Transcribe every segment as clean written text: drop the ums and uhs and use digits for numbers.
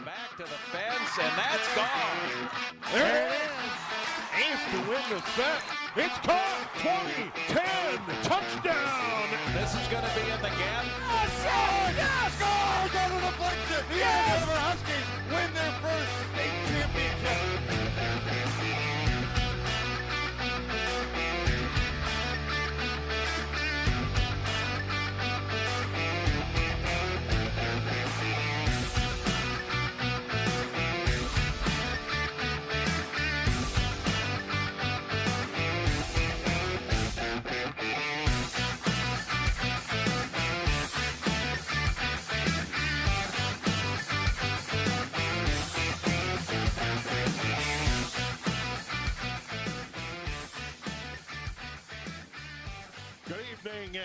back to the fence, and that's gone. There it is. Ace to win the set. It's caught. 20-10 touchdown. This is going to be in the gap. Yes! Score! Go to the deflection. The Andover Huskies win their first state championship.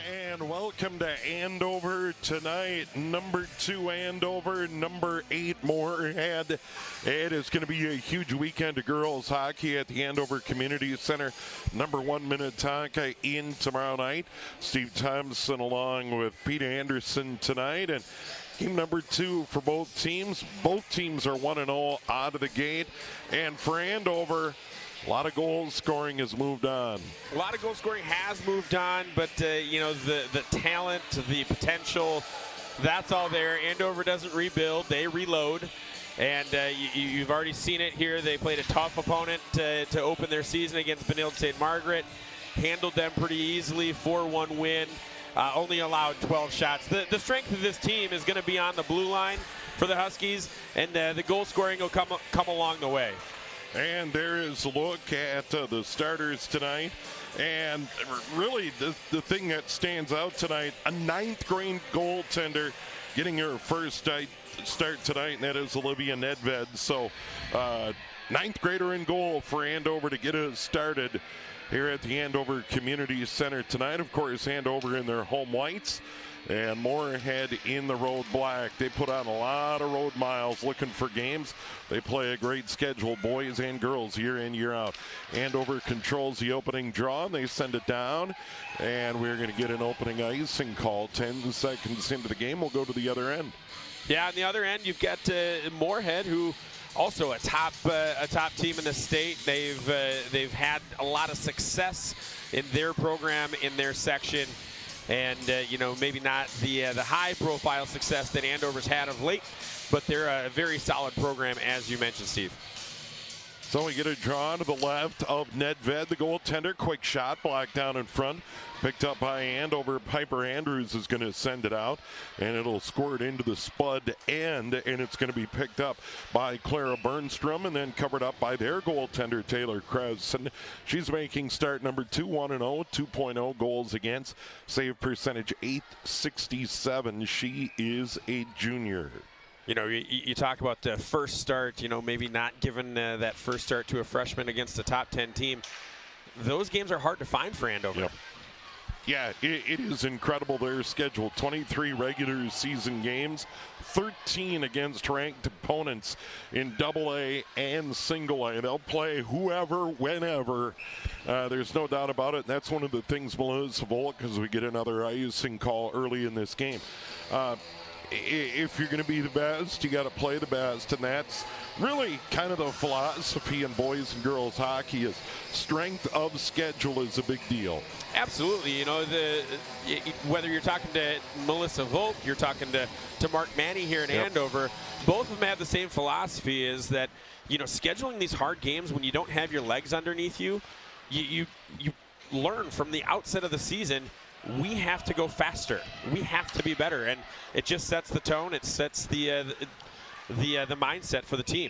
And welcome to Andover tonight. Number 2 Andover, number 8 Moorhead. It is going to be a huge weekend of girls hockey at the Andover Community Center. Number 1 Minnetonka in tomorrow night. Steve Thompson along with Pete Anderson tonight. And team number 2 for both teams. Both teams are 1-0 out of the gate. And for Andover, a lot of goal scoring has moved on. A lot of goal scoring has moved on, but you know, the talent, the potential, that's all there. Andover doesn't rebuild, they reload. And you've already seen it here. They played a tough opponent to open their season against Benilde St. Margaret. Handled them pretty easily, 4-1 win. Only allowed 12 shots. The strength of this team is going to be on the blue line for the Huskies, and the goal scoring will come along the way. And there is a look at the starters tonight. And really, the thing that stands out tonight, a 9th grade goaltender getting her first start tonight, and that is Olivia Nedved. So, 9th grader in goal for Andover to get us started here at the Andover Community Center tonight. Of course, Andover in their home whites and Moorhead in the road black. They put on a lot of road miles looking for games. They play a great schedule, boys and girls, year in, year out. Andover controls the opening draw, and they send it down. And we're going to get an opening icing call 10 seconds into the game. We'll go to the other end. Yeah, on the other end, you've got Moorhead, who also a top team in the state. They've had a lot of success in their program, in their section. And, you know, maybe not the high-profile success that Andover's had of late, but they're a very solid program, as you mentioned, Steve. So we get a draw to the left of Nedved, the goaltender. Quick shot, blocked down in front. Picked up by Andover. Piper Andrews is going to send it out, and it'll squirt into the Spud end, and it's going to be picked up by Clara Bernstrom and then covered up by their goaltender, Taylor Krause. And she's making start number 2, 1-0, 2.0 goals against. Save percentage .867. She is a junior. You know, you talk about the first start, you know, maybe not giving that first start to a freshman against a top 10 team. Those games are hard to find for Andover. Yep. Yeah, it is incredible. Their schedule, 23 regular season games, 13 against ranked opponents in AA and single A. They'll play whoever, whenever. There's no doubt about it. And that's one of the things Melissa Volk, because we get another icing call early in this game. If you're going to be the best, you got to play the best, and that's really kind of the philosophy in boys and girls hockey. Is strength of schedule is a big deal. Absolutely. You know, whether you're talking to Melissa Volk, you're talking to Mark Manny here in Andover, both of them have the same philosophy, is that, you know, scheduling these hard games when you don't have your legs underneath you, you learn from the outset of the season, we have to go faster. We have to be better, and it just sets the tone. It sets the mindset for the team.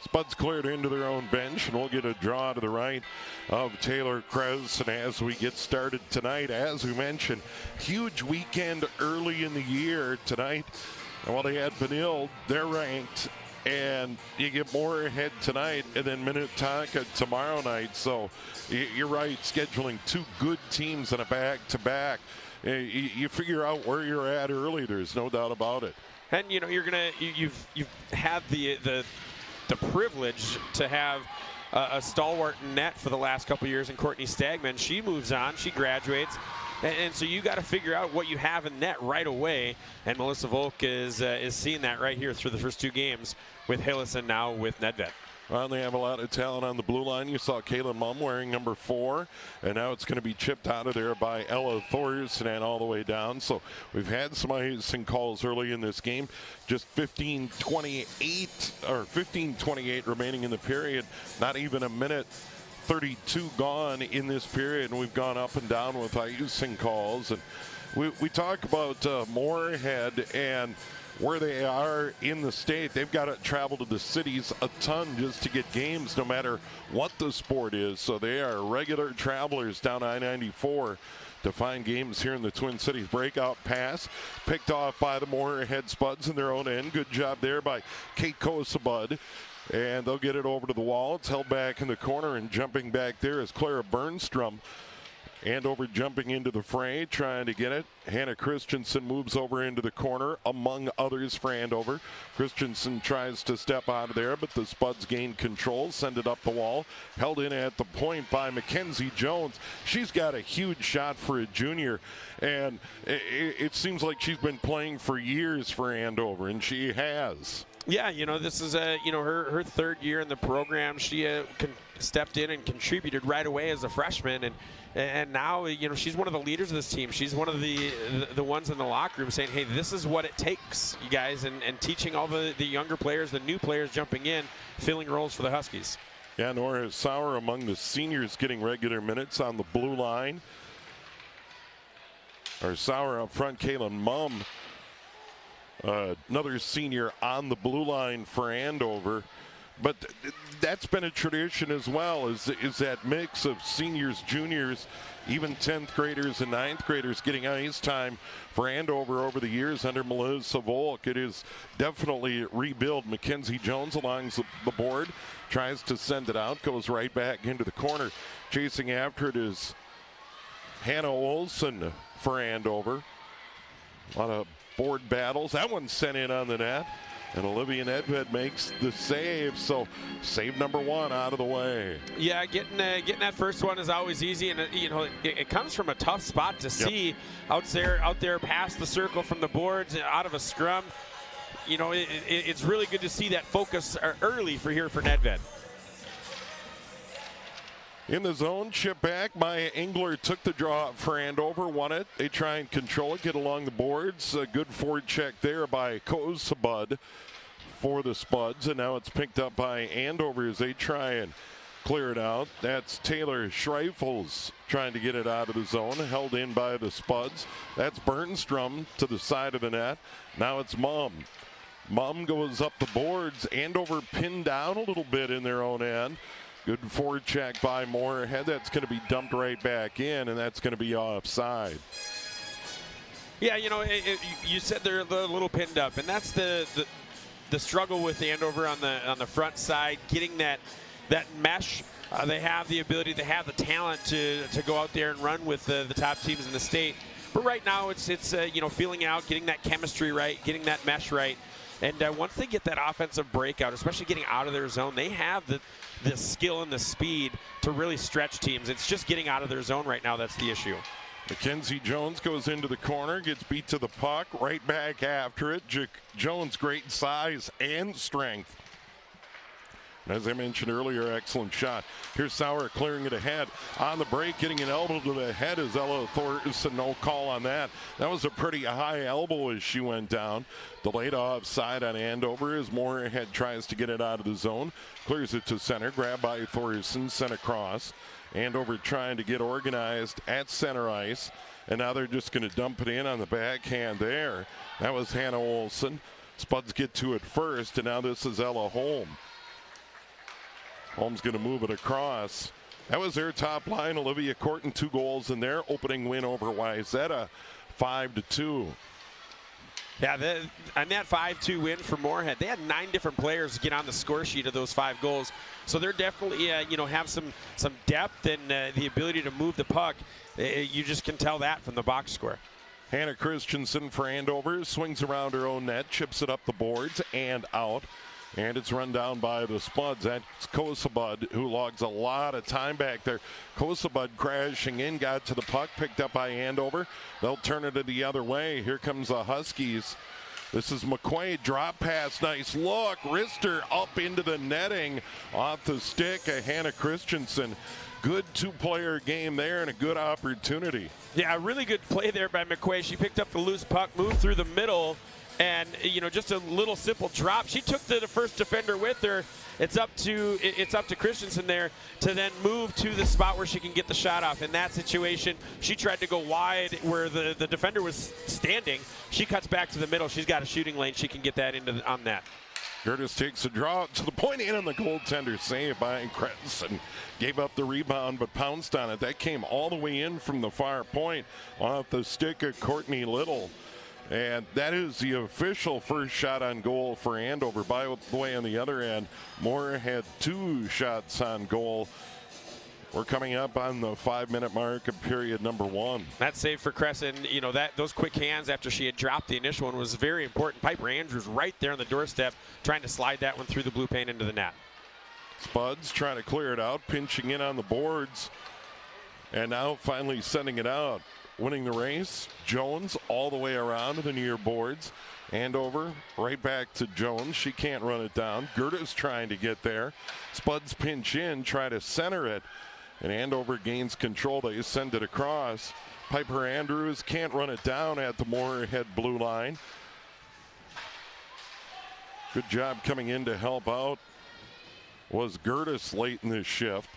Spuds cleared into their own bench, and we'll get a draw to the right of Taylor Krause. And as we get started tonight, as we mentioned, huge weekend early in the year tonight. And while they had Benilde, they're ranked, and you get Moorhead tonight and then Minnetonka tomorrow night. So you're right, scheduling 2 good teams in a back-to-back. You figure out where you're at early. There's no doubt about it. And you know, you've had the privilege to have a stalwart in net for the last couple of years in Courtney Stagman. She moves on. She graduates. And so you got to figure out what you have in net right away. And Melissa Volk is seeing that right here through the first 2 games with Hillis and now with Nedved. Well, they have a lot of talent on the blue line. You saw Kayla Mumm wearing number 4, and now it's going to be chipped out of there by Ella Thorsen and all the way down. So we've had some icing calls early in this game. Just 15:28 remaining in the period. Not even a minute 32 gone in this period, and we've gone up and down with icing calls. And we talk about Moorhead and where they are in the state. They've got to travel to the cities a ton just to get games, no matter what the sport is. So they are regular travelers down I-94 to find games here in the Twin Cities. Breakout pass picked off by the Moorhead Spuds in their own end. Good job there by Kate Kosabud. And they'll get it over to the wall. It's held back in the corner, and jumping back there is Clara Bernstrom. Andover jumping into the fray, trying to get it. Hannah Christensen moves over into the corner, among others for Andover. Christensen tries to step out of there, but the Spuds gain control, send it up the wall. Held in at the point by Mackenzie Jones. She's got a huge shot for a junior, and it seems like she's been playing for years for Andover, and she has. Yeah, you know, this is her 3rd year in the program. She stepped in and contributed right away as a freshman, and now, you know, she's one of the leaders of this team. She's one of the ones in the locker room saying, hey, this is what it takes, you guys, and teaching all the younger players, the new players jumping in, filling roles for the Huskies. Yeah, Nora Sauer among the seniors getting regular minutes on the blue line. Or Sauer up front, Kaylin Mumm. Another senior on the blue line for Andover. But that's been a tradition as well, is that mix of seniors, juniors, even 10th graders and 9th graders getting ice time for Andover over the years under Melissa Volk. It is definitely rebuild. Mackenzie Jones along the board, tries to send it out, goes right back into the corner. Chasing after it is Hannah Olson for Andover. A lot of board battles. That one's sent in on the net. And Olivia Nedved makes the save, so save number 1 out of the way. Yeah, getting that first one is always easy, and you know it comes from a tough spot to see out there past the circle from the boards out of a scrum. You know, it's really good to see that focus early for Nedved. In the zone, chip back. Maya Engler took the draw up for Andover, won it. They try and control it, get along the boards. A good forward check there by Kosabud for the Spuds, and now it's picked up by Andover as they try and clear it out. That's Taylor Schreifels trying to get it out of the zone, held in by the Spuds. That's Bernstrom to the side of the net. Now it's Mumm. Mumm goes up the boards. Andover pinned down a little bit in their own end. Good forward check by Moorhead. That's going to be dumped right back in, and that's going to be offside. Yeah, you know, you said they're a little pinned up, and that's the struggle with Andover on the front side, getting that mesh. They have the ability, they have the talent to go out there and run with the top teams in the state. But right now, it's you know, feeling out, getting that chemistry right, getting that mesh right. And once they get that offensive breakout, especially getting out of their zone, they have the skill and the speed to really stretch teams. It's just getting out of their zone right now that's the issue. Mackenzie Jones goes into the corner, gets beat to the puck, right back after it. Jones, great size and strength. And as I mentioned earlier, excellent shot. Here's Sauer clearing it ahead. On the break, getting an elbow to the head is Ella Thorsen. No call on that. That was a pretty high elbow as she went down. Delayed offside on Andover as Moorhead tries to get it out of the zone. Clears it to center. Grabbed by Thorsen. Sent across. Andover trying to get organized at center ice. And now they're just going to dump it in on the backhand there. That was Hannah Olson. Spuds get to it first. And now this is Ella Holm. Holm's going to move it across. That was their top line. Olivia Corton, 2 goals in their opening win over Wayzata, 5-2. Yeah, and that 5-2 win for Moorhead, they had 9 different players get on the score sheet of those 5 goals. So they're definitely, you know, have some depth and the ability to move the puck. You just can tell that from the box score. Hannah Christensen for Andover swings around her own net, chips it up the boards and out. And it's run down by the Spuds. That's Kosabud, who logs a lot of time back there. Kosabud crashing in, got to the puck, picked up by Andover. They'll turn it the other way. Here comes the Huskies. This is McQuaid, drop pass, nice look. Wrister up into the netting, off the stick of Hannah Christensen. Good two-player game there and a good opportunity. Yeah, a really good play there by McQuaid. She picked up the loose puck, moved through the middle, and just a little simple drop. She took the first defender with her. It's up to Christensen there to then move to the spot where she can get the shot off. In that situation, she tried to go wide where the defender was standing. She cuts back to the middle. She's got a shooting lane. She can get that on net. Curtis takes a draw to the point in on the goaltender, save by Kretz, and gave up the rebound but pounced on it. That came all the way in from the far point off the stick of Courtney Little. And that is the official first shot on goal for Andover. By the way, on the other end, Moore had 2 shots on goal. We're coming up on the 5-minute mark of period number 1. That save for Crescent, those quick hands after she had dropped the initial one was very important. Piper Andrews right there on the doorstep trying to slide that one through the blue paint into the net. Spuds trying to clear it out, pinching in on the boards, and now finally sending it out. Winning the race, Jones all the way around to the near boards. Andover right back to Jones. She can't run it down. Gerda's trying to get there. Spuds pinch in, try to center it. And Andover gains control. They send it across. Piper Andrews can't run it down at the Moorhead blue line. Good job coming in to help out was Gertis late in this shift.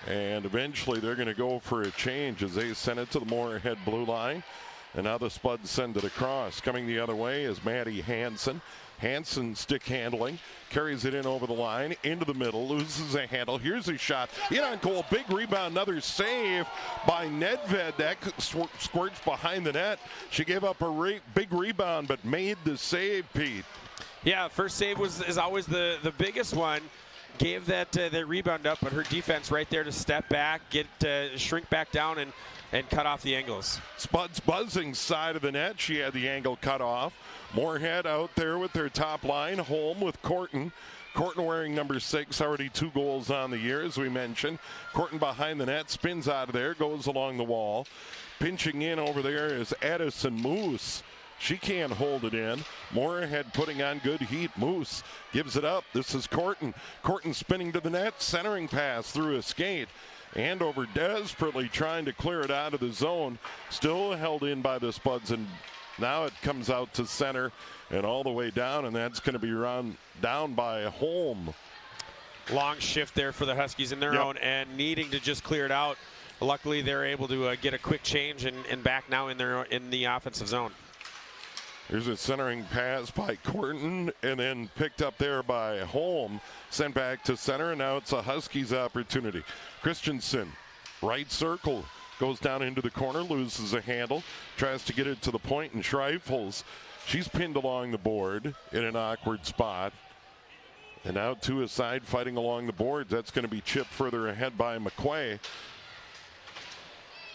And eventually they're going to go for a change as they send it to the Moorhead blue line. And now the Spuds send it across. Coming the other way is Maddie Hansen. Hansen stick handling, carries it in over the line, into the middle, loses a handle. Here's a shot, in on goal, big rebound, another save by Nedved. That squirts behind the net. She gave up a big rebound, but made the save, Pete. Yeah, first save is always the biggest one. Gave that rebound up, but her defense right there to step back, shrink back down and cut off the angles. Spuds buzzing side of the net. She had the angle cut off. Moorhead out there with their top line. Holm with Corton. Corton wearing number 6, already 2 goals on the year, as we mentioned. Corton behind the net, spins out of there, goes along the wall. Pinching in over there is Addison Moose. She can't hold it in. Moorhead putting on good heat. Moose gives it up. This is Corton. Corton spinning to the net. Centering pass through a skate. Andover desperately trying to clear it out of the zone. Still held in by the Spuds, and now it comes out to center and all the way down, and that's going to be run down by Holm. Long shift there for the Huskies in their own end, needing to just clear it out. Luckily, they're able to get a quick change and back now in the offensive zone. Here's a centering pass by Corton, and then picked up there by Holm. Sent back to center, and now it's a Huskies opportunity. Christensen, right circle, goes down into the corner, loses a handle, tries to get it to the point, and Schreifels. She's pinned along the board in an awkward spot. And now 2 aside, fighting along the boards. That's going to be chipped further ahead by McQuay.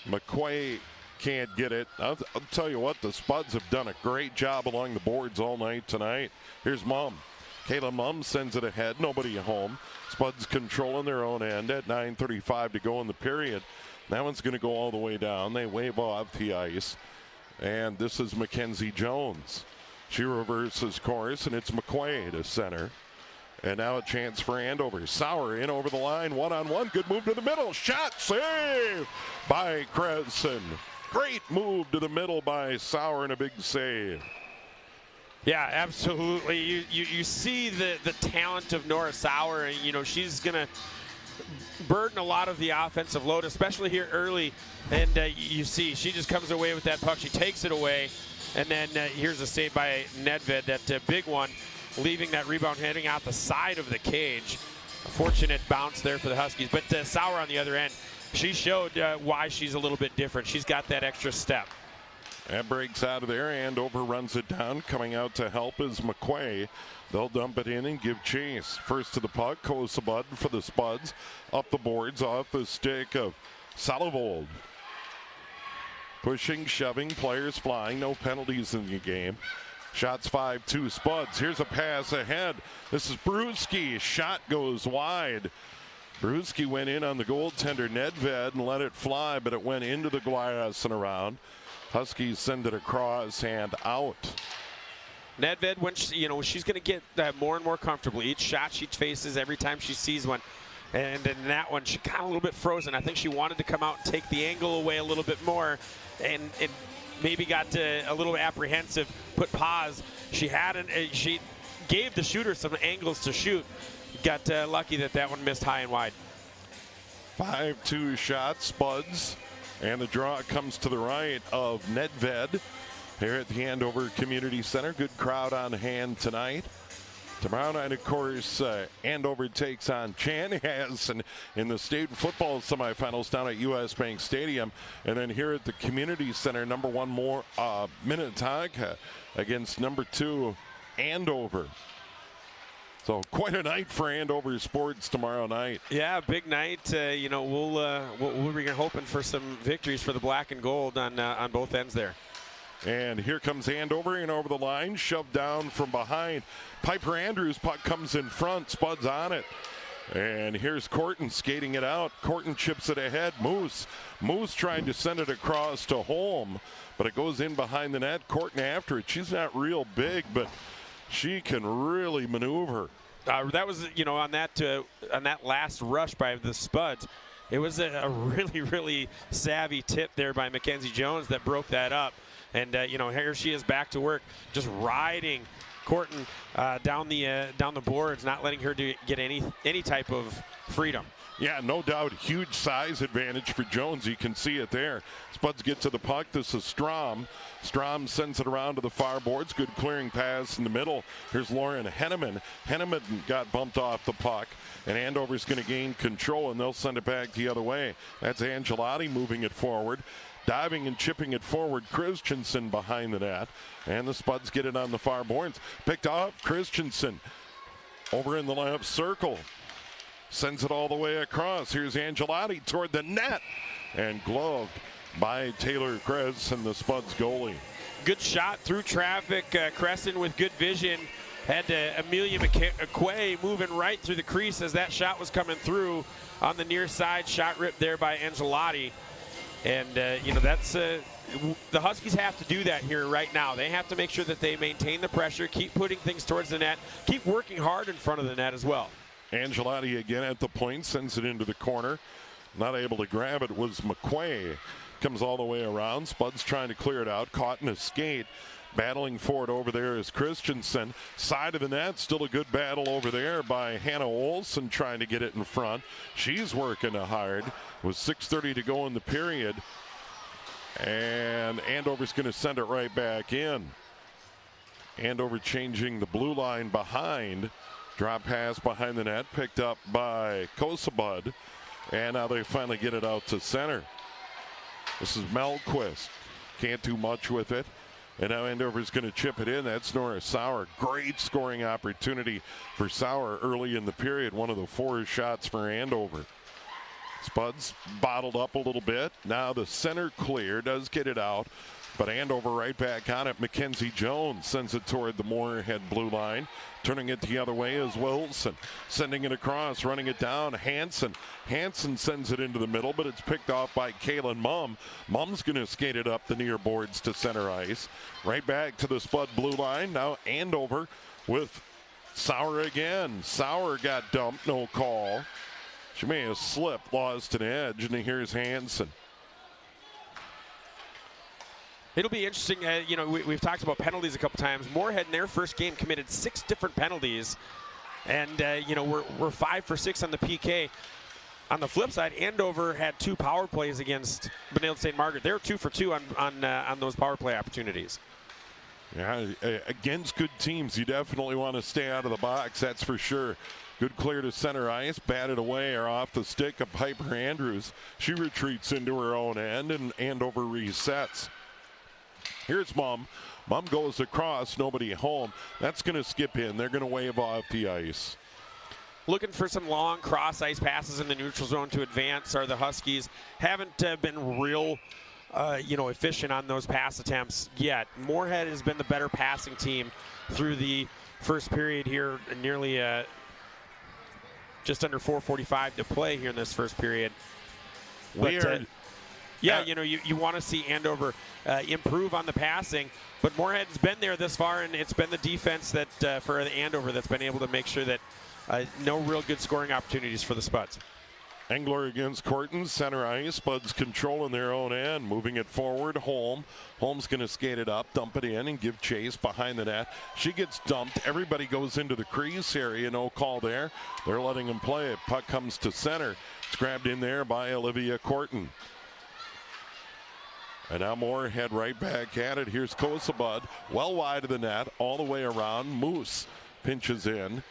McQuay can't get it. I'll tell you what, the Spuds have done a great job along the boards all night tonight. Here's Mum. Kayla Mum sends it ahead. Nobody home. Spuds controlling their own end at 9:35 to go in the period. That one's going to go all the way down. They wave off the ice. And this is Mackenzie Jones. She reverses course, and it's McQuay to center. And now a chance for Andover. Sauer in over the line, one-on-one. Good move to the middle. Shot, save by Crescent. Great move to the middle by Sauer and a big save. Yeah, absolutely. You see the talent of Nora Sauer, and she's going to burden a lot of the offensive load, especially here early. And you see she just comes away with that puck. She takes it away, and then here's a save by Nedved, that big one, leaving that rebound heading out the side of the cage. A fortunate bounce there for the Huskies. But Sauer on the other end, she showed why she's a little bit different. She's got that extra step. That breaks out of there. Andover runs it down. Coming out to help is McQuay. They'll dump it in and give chase. First to the puck, Kosabud for the Spuds. Up the boards, off the stick of Salovold. Pushing, shoving, players flying. No penalties in the game. Shots 5-2 Spuds. Here's a pass ahead. This is Brewski. Shot goes wide. Brewski went in on the goaltender Nedved and let it fly, but it went into the glass and around. Huskies send it across and out. Nedved, when she's going to get that more and more comfortable. Each shot she faces, every time she sees one. And in that one, she got a little bit frozen. I think she wanted to come out and take the angle away a little bit more, and maybe got a little apprehensive, put pause. She gave the shooter some angles to shoot. Got lucky that one missed high and wide. 5-2 shot, Spuds. And the draw comes to the right of Nedved here at the Andover Community Center. Good crowd on hand tonight. Tomorrow night, of course, Andover takes on Chanhassen in the state football semifinals down at U.S. Bank Stadium. And then here at the Community Center, number 1 Minnetonka against number 2 Andover. So quite a night for Andover sports tomorrow night. Yeah, big night. We're hoping for some victories for the black and gold on both ends there. And here comes Andover in over the line, shoved down from behind. Piper Andrews, puck comes in front, Spuds on it. And here's Corton skating it out. Corton chips it ahead. Moose trying to send it across to Holm, but it goes in behind the net. Corton after it. She's not real big, but she can really maneuver. That was, on that last rush by the Spuds. It was a really, really savvy tip there by Mackenzie Jones that broke that up. And here she is back to work, just riding Corton down the boards, not letting her get any type of freedom. Yeah, no doubt. Huge size advantage for Jones. You can see it there. Spuds get to the puck. This is Strom. Strom sends it around to the far boards. Good clearing pass in the middle. Here's Lauren Henneman. Henneman got bumped off the puck, and Andover's going to gain control, and they'll send it back the other way. That's Angelotti moving it forward. Diving and chipping it forward, Christensen behind the net. And the Spuds get it on the far boards. Picked off Christensen over in the left circle. Sends it all the way across. Here's Angelotti toward the net. And gloved by Taylor Kress and the Spuds goalie. Good shot through traffic. Crescent with good vision. Had Amelia McQuay moving right through the crease as that shot was coming through on the near side. Shot ripped there by Angelotti. And, that's the Huskies have to do that here right now. They have to make sure that they maintain the pressure, keep putting things towards the net, keep working hard in front of the net as well. Angelotti again at the point, sends it into the corner. Not able to grab it was McQuay. Comes all the way around. Spuds trying to clear it out. Caught in a skate. Battling for it over there is Christensen. Side of the net, still a good battle over there by Hannah Olson trying to get it in front. She's working hard. With 6:30 to go in the period. And Andover's going to send it right back in. Andover changing the blue line behind. Drop pass behind the net, picked up by Kosabud. And now they finally get it out to center. This is Melquist. Can't do much with it. And now Andover's going to chip it in. That's Nora Sauer. Great scoring opportunity for Sauer early in the period. One of the 4 shots for Andover. Spuds bottled up a little bit. Now the center clear, does get it out. But Andover right back on it. Mackenzie Jones sends it toward the Moorhead blue line. Turning it the other way is Wilson. Sending it across, running it down. Hansen sends it into the middle, but it's picked off by Kaylin Mumm. Mumm's going to skate it up the near boards to center ice. Right back to the Spud blue line. Now Andover with Sauer again. Sauer got dumped, no call. She may have slipped, lost an edge, and here's Hansen. It'll be interesting. We've talked about penalties a couple times. Moorhead in their first game committed 6 different penalties, and we're 5 for 6 on the PK. On the flip side, Andover had 2 power plays against Benilde St. Margaret. They were 2 for 2 on those power play opportunities. Yeah, against good teams, you definitely want to stay out of the box. That's for sure. Good clear to center ice, batted away or off the stick of Piper Andrews. She retreats into her own end, and Andover resets. Here's Mumm. Mumm goes across, nobody home. That's going to skip in. They're going to wave off the ice. Looking for some long cross ice passes in the neutral zone to advance are the Huskies. Haven't been real efficient on those pass attempts yet. Moorhead has been the better passing team through the first period here, nearly just under 4:45 to play here in this first period. But, you want to see Andover improve on the passing, but Moorhead's been there this far, and it's been the defense that for the Andover that's been able to make sure that no real good scoring opportunities for the Spuds. Engler against Corton, center ice. Spuds controlling their own end, moving it forward. Holm's going to skate it up, dump it in, and give chase behind the net. She gets dumped. Everybody goes into the crease area. No call there. They're letting him play it. Puck comes to center. It's grabbed in there by Olivia Corton. And now Moorhead right back at it. Here's Kosabud, well wide of the net, all the way around. Moose pinches in.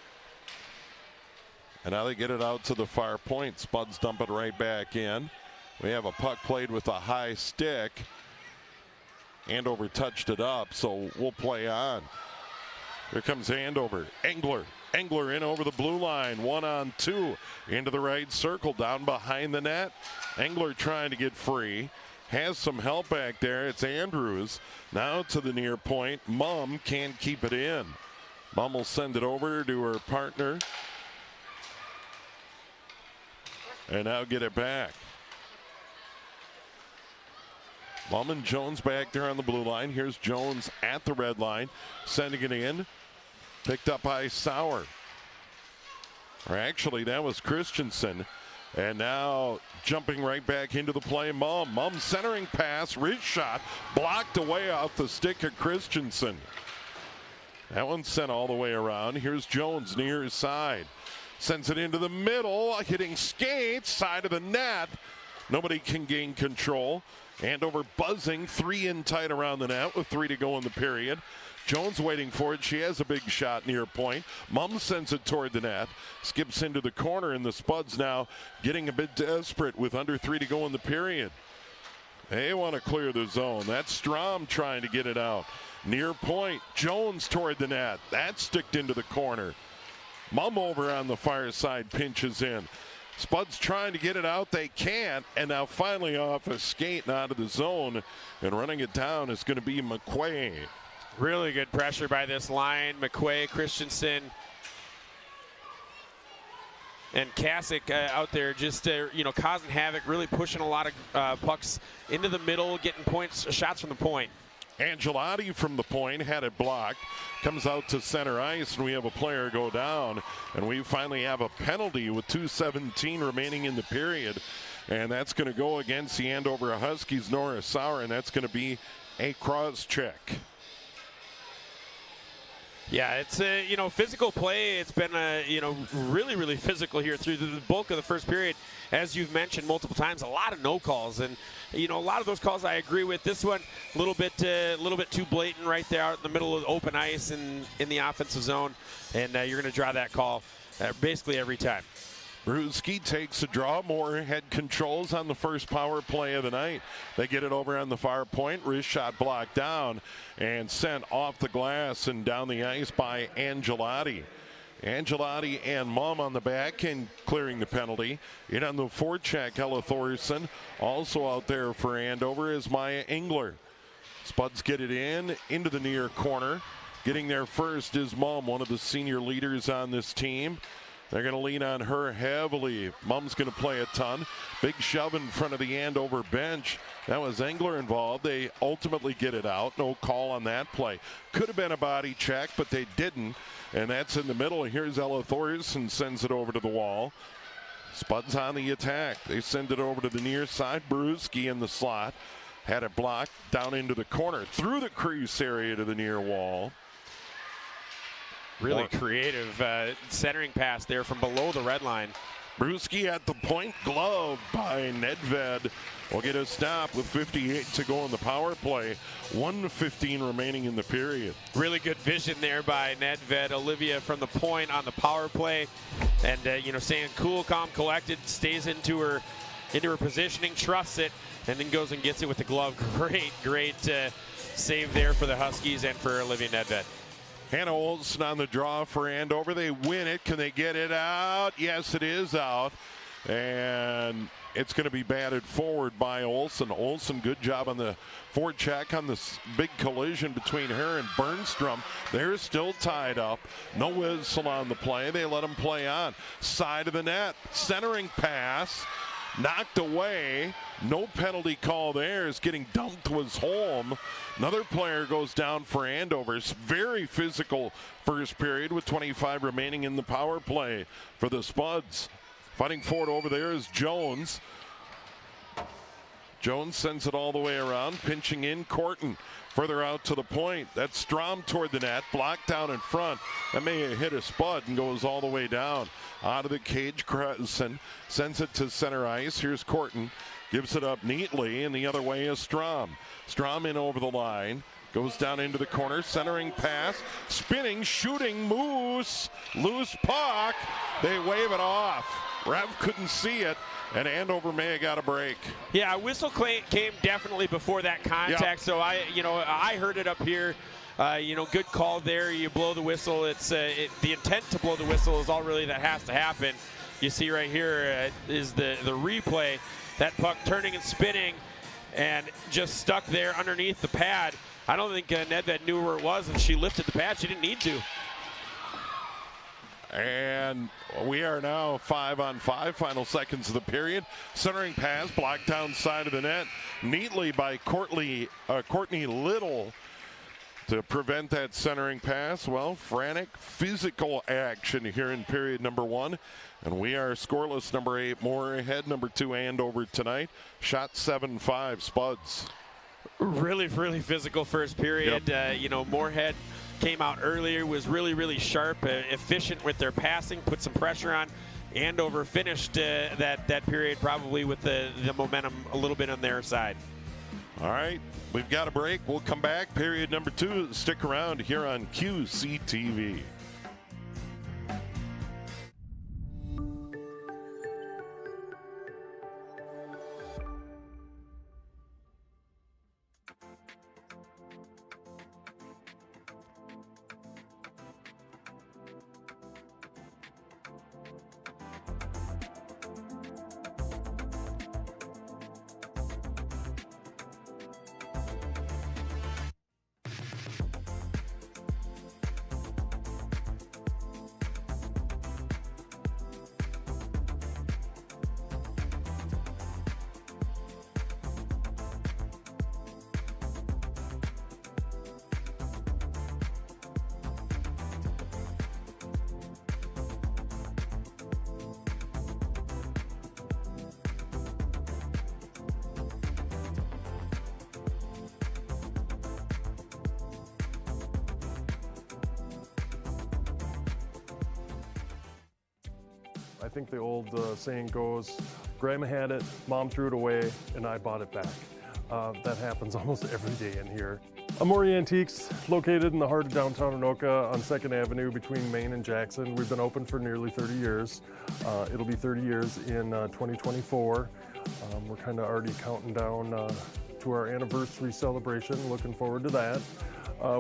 And now they get it out to the far point. Spuds dump it right back in. We have a puck played with a high stick. Andover touched it up, so we'll play on. Here comes Andover. Engler in over the blue line. 1-on-2 into the right circle, down behind the net. Engler trying to get free. Has some help back there. It's Andrews. Now to the near point. Mumm can't keep it in. Mumm will send it over to her partner. And now get it back. Mumm and Jones back there on the blue line. Here's Jones at the red line, sending it in. Picked up by Sauer. Or actually, that was Christensen. And now jumping right back into the play, Mumm. Mumm centering pass, wrist shot, blocked away off the stick of Christensen. That one sent all the way around. Here's Jones near his side. Sends it into the middle, hitting skates, side of the net. Nobody can gain control. Andover buzzing, 3 in tight around the net with 3 to go in the period. Jones waiting for it. She has a big shot near point. Mumm sends it toward the net. Skips into the corner, and the Spuds now getting a bit desperate with under 3 to go in the period. They want to clear the zone. That's Strom trying to get it out. Near point, Jones toward the net. That's sticked into the corner. Mumm over on the far side pinches in. Spuds trying to get it out. They can't. And now finally off a skate and out of the zone. And running it down is going to be McQuay. Really good pressure by this line. McQuay, Christensen, and Kasich out there just causing havoc, really pushing a lot of pucks into the middle, getting shots from the point. Angelotti from the point had it blocked, comes out to center ice, and we have a player go down, and we finally have a penalty with 2:17 remaining in the period, and that's going to go against the Andover Huskies, Nora Sauer, and that's going to be a cross check. Yeah, it's physical play. It's been really, really physical here through the bulk of the first period. As you've mentioned multiple times, a lot of no calls, and a lot of those calls I agree with. This one a little bit too blatant right there out in the middle of the open ice and in the offensive zone, and you're going to draw that call basically every time. Brewski takes a draw. Moorhead controls on the first power play of the night. They get it over on the far point. Wrist shot blocked down and sent off the glass and down the ice by Angelotti. Angelotti and Mumm on the back and clearing the penalty. In on the forecheck, Ella Thorson. Also out there for Andover is Maya Engler. Spuds get it into the near corner. Getting there first is Mumm, one of the senior leaders on this team. They're going to lean on her heavily. Mumm's going to play a ton. Big shove in front of the Andover bench. That was Engler involved. They ultimately get it out. No call on that play. Could have been a body check, but they didn't. And that's in the middle. Here's Ella Thorson, sends it over to the wall. Spuds on the attack. They send it over to the near side. Brewski in the slot. Had it blocked down into the corner. Through the crease area to the near wall. Really creative centering pass there from below the red line. Brewski at the point, glove by Nedved. Will get a stop with 58 to go in the power play. 1:15 remaining in the period. Really good vision there by Nedved. Olivia from the point on the power play, and staying cool, calm, collected, stays into her positioning, trusts it, and then goes and gets it with the glove. Great save there for the Huskies and for Olivia Nedved. Hannah Olsen on the draw for Andover. They win it. Can they get it out? Yes, it is out. and it's going to be batted forward by Olsen. Olsen, good job on the forecheck on this big collision between her and Bernstrom. They're still tied up. No whistle on the play. They let them play on. Side of the net, centering pass, knocked away. No penalty call there. Is getting dumped was Holm. Another player goes down for Andover. It's very physical first period with 25 remaining in the power play for the Spuds. Fighting for it over there is Jones. Jones sends it all the way around, pinching in Corton further out to the point. That's Strom toward the net, blocked down in front. That may have hit a Spud and goes all the way down. Out of the cage, Crescent sends it to center ice. Here's Corton, gives it up neatly, and the other way is Strom. Strom in over the line, goes down into the corner, centering pass, spinning, shooting, Moose, loose puck. They wave it off. Rev couldn't see it, and Andover may have got a break. Yeah, whistle came definitely before that contact. Yep. So I heard it up here. Good call there. You blow the whistle. It's the intent to blow the whistle is all really that has to happen. You see right here is the replay. That puck turning and spinning, and just stuck there underneath the pad. I don't think Nedved knew where it was, and she lifted the pad. She didn't need to. And we are now 5-on-5, final seconds of the period. Centering pass, blocked down side of the net, neatly by Courtney Little to prevent that centering pass. Well, frantic physical action here in period number 1. And we are scoreless. Number 8, Moorhead. Number 2, Andover tonight. Shot 7-5, Spuds. Really physical first period. Yep. Moorhead came out earlier, was really sharp, efficient with their passing, put some pressure on. Andover finished that period probably with the momentum a little bit on their side. All right, we've got a break. We'll come back. Period number 2. Stick around here on QCTV. I think the old saying goes, Grandma had it, Mom threw it away, and I bought it back. That happens almost every day in here. Amori Antiques, located in the heart of downtown Anoka on 2nd Avenue between Main and Jackson. We've been open for nearly 30 years. It'll be 30 years in 2024. We're kind of already counting down to our anniversary celebration. Looking forward to that.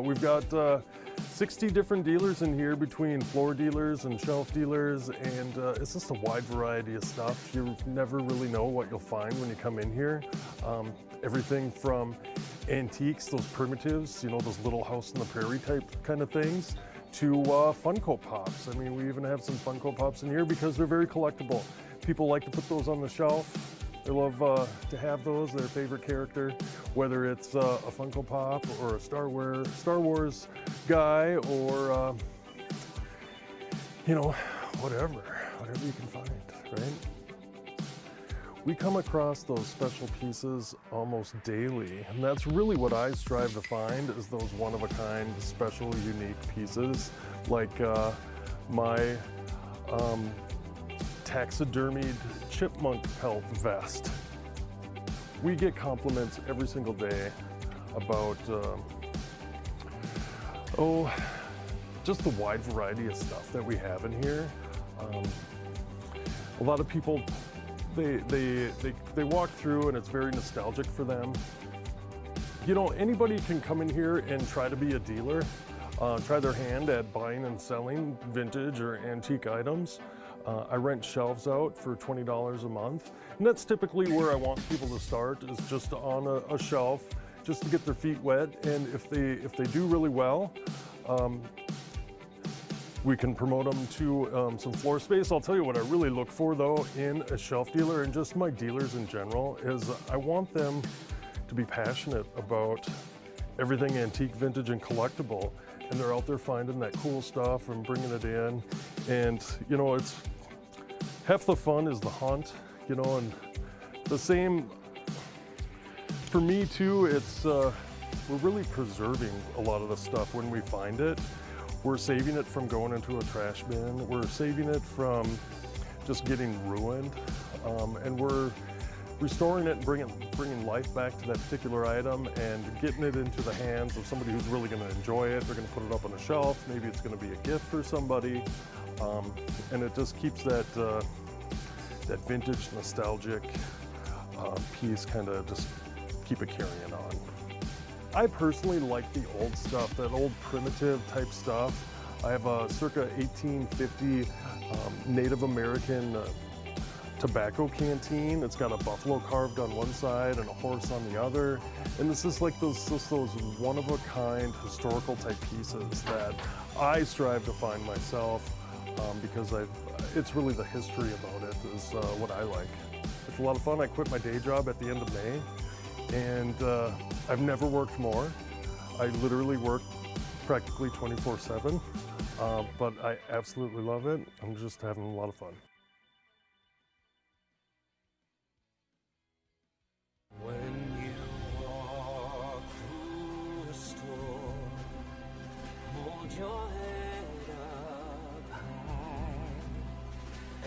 We've got 60 different dealers in here between floor dealers and shelf dealers, and it's just a wide variety of stuff. You never really know what you'll find when you come in here. Everything from antiques, those primitives, those little house on the prairie type kind of things, to Funko Pops. I mean, we even have some Funko Pops in here because they're very collectible. People like to put those on the shelf. They love to have those, their favorite character, whether it's a Funko Pop or a Star Wars guy, or whatever you can find, right? We come across those special pieces almost daily, and that's really what I strive to find, is those one-of-a-kind, special, unique pieces, like my taxidermied chipmunk pelt vest. We get compliments every single day about just the wide variety of stuff that we have in here. A lot of people, they walk through and it's very nostalgic for them. Anybody can come in here and try to be a dealer, try their hand at buying and selling vintage or antique items. I rent shelves out for $20 a month, and that's typically where I want people to start, is just on a shelf, just to get their feet wet. And if they do really well, we can promote them to some floor space. I'll tell you what I really look for though in a shelf dealer, and just my dealers in general, is I want them to be passionate about everything antique, vintage, and collectible. And they're out there finding that cool stuff and bringing it in. And you know, it's half the fun is the hunt, you know, and the same for me too. It's we're really preserving a lot of the stuff when we find it. We're saving it from going into a trash bin. We're saving it from just getting ruined, and we're restoring it and bringing life back to that particular item and getting it into the hands of somebody who's really going to enjoy it. They're going to put it up on a shelf. Maybe it's going to be a gift for somebody, and it just keeps that vintage, nostalgic piece kind of just keep it carrying on. I personally like the old stuff, that old primitive type stuff. I have a circa 1850 Native American tobacco canteen. It's got a buffalo carved on one side and a horse on the other. And it's just like those one-of-a-kind historical type pieces that I strive to find myself, because it's really the history about it is what I like. It's a lot of fun. I quit my day job at the end of May, and I've never worked more. I literally work practically 24/7, but I absolutely love it. I'm just having a lot of fun. When you walk through the storm, hold your head up high,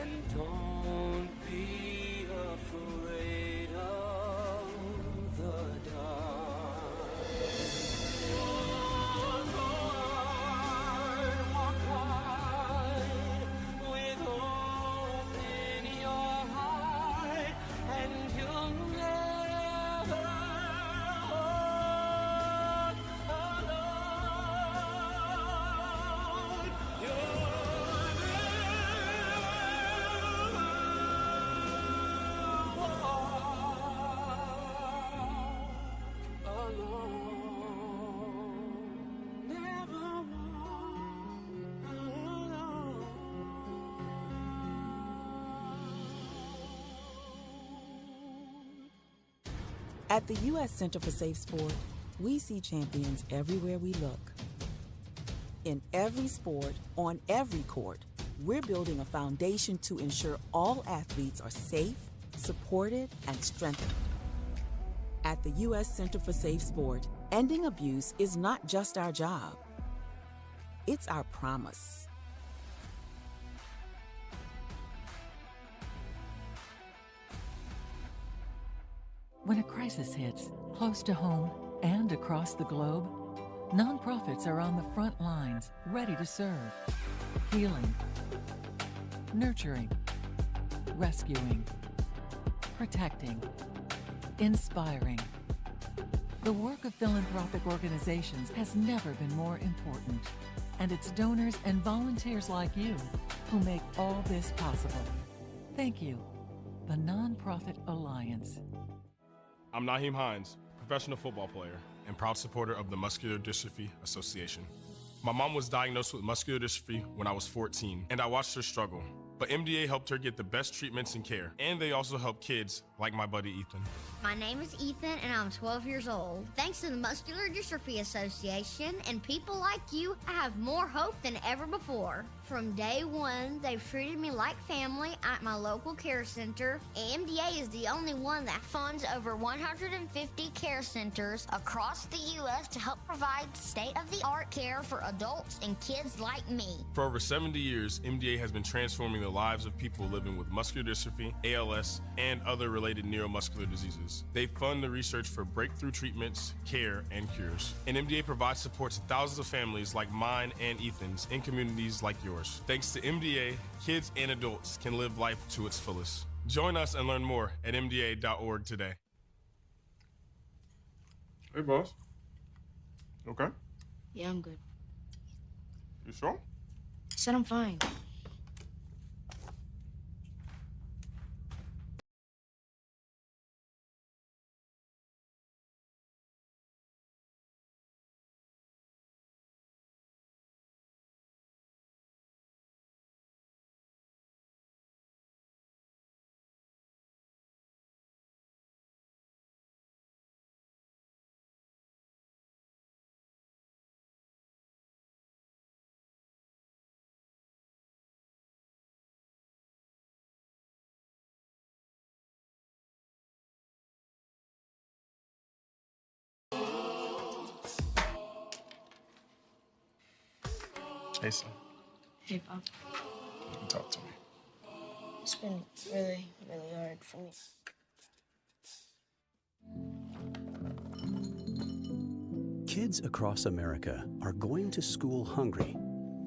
and don't be afraid of the dark. Walk hard, with hope in your heart, and you'll never walk alone. You'll never walk alone. At the U.S. Center for Safe Sport, we see champions everywhere we look. In every sport, on every court, we're building a foundation to ensure all athletes are safe, supported, and strengthened. At the U.S. Center for Safe Sport, ending abuse is not just our job, it's our promise. When a crisis hits, close to home and across the globe, nonprofits are on the front lines, ready to serve. Healing, nurturing, rescuing, protecting, inspiring. The work of philanthropic organizations has never been more important, and it's donors and volunteers like you who make all this possible. Thank you. The Nonprofit Alliance. I'm Naheem Hines, professional football player and proud supporter of the Muscular Dystrophy Association. My mom was diagnosed with muscular dystrophy when I was 14, and I watched her struggle. But MDA helped her get the best treatments and care, and they also help kids like my buddy Ethan. My name is Ethan, and I'm 12 years old. Thanks to the Muscular Dystrophy Association and people like you, I have more hope than ever before. From day one, they've treated me like family at my local care center. MDA is the only one that funds over 150 care centers across the U.S. to help provide state-of-the-art care for adults and kids like me. For over 70 years, MDA has been transforming the lives of people living with muscular dystrophy, ALS, and other related neuromuscular diseases. They fund the research for breakthrough treatments, care, and cures. And MDA provides support to thousands of families like mine and Ethan's in communities like yours. Thanks to MDA, kids and adults can live life to its fullest. Join us and learn more at mda.org today. Hey, boss. Okay? Yeah, I'm good. You sure? Said I'm fine. Hey, son. Hey, Pop. You can talk to me. It's been really, really hard for me. Kids across America are going to school hungry.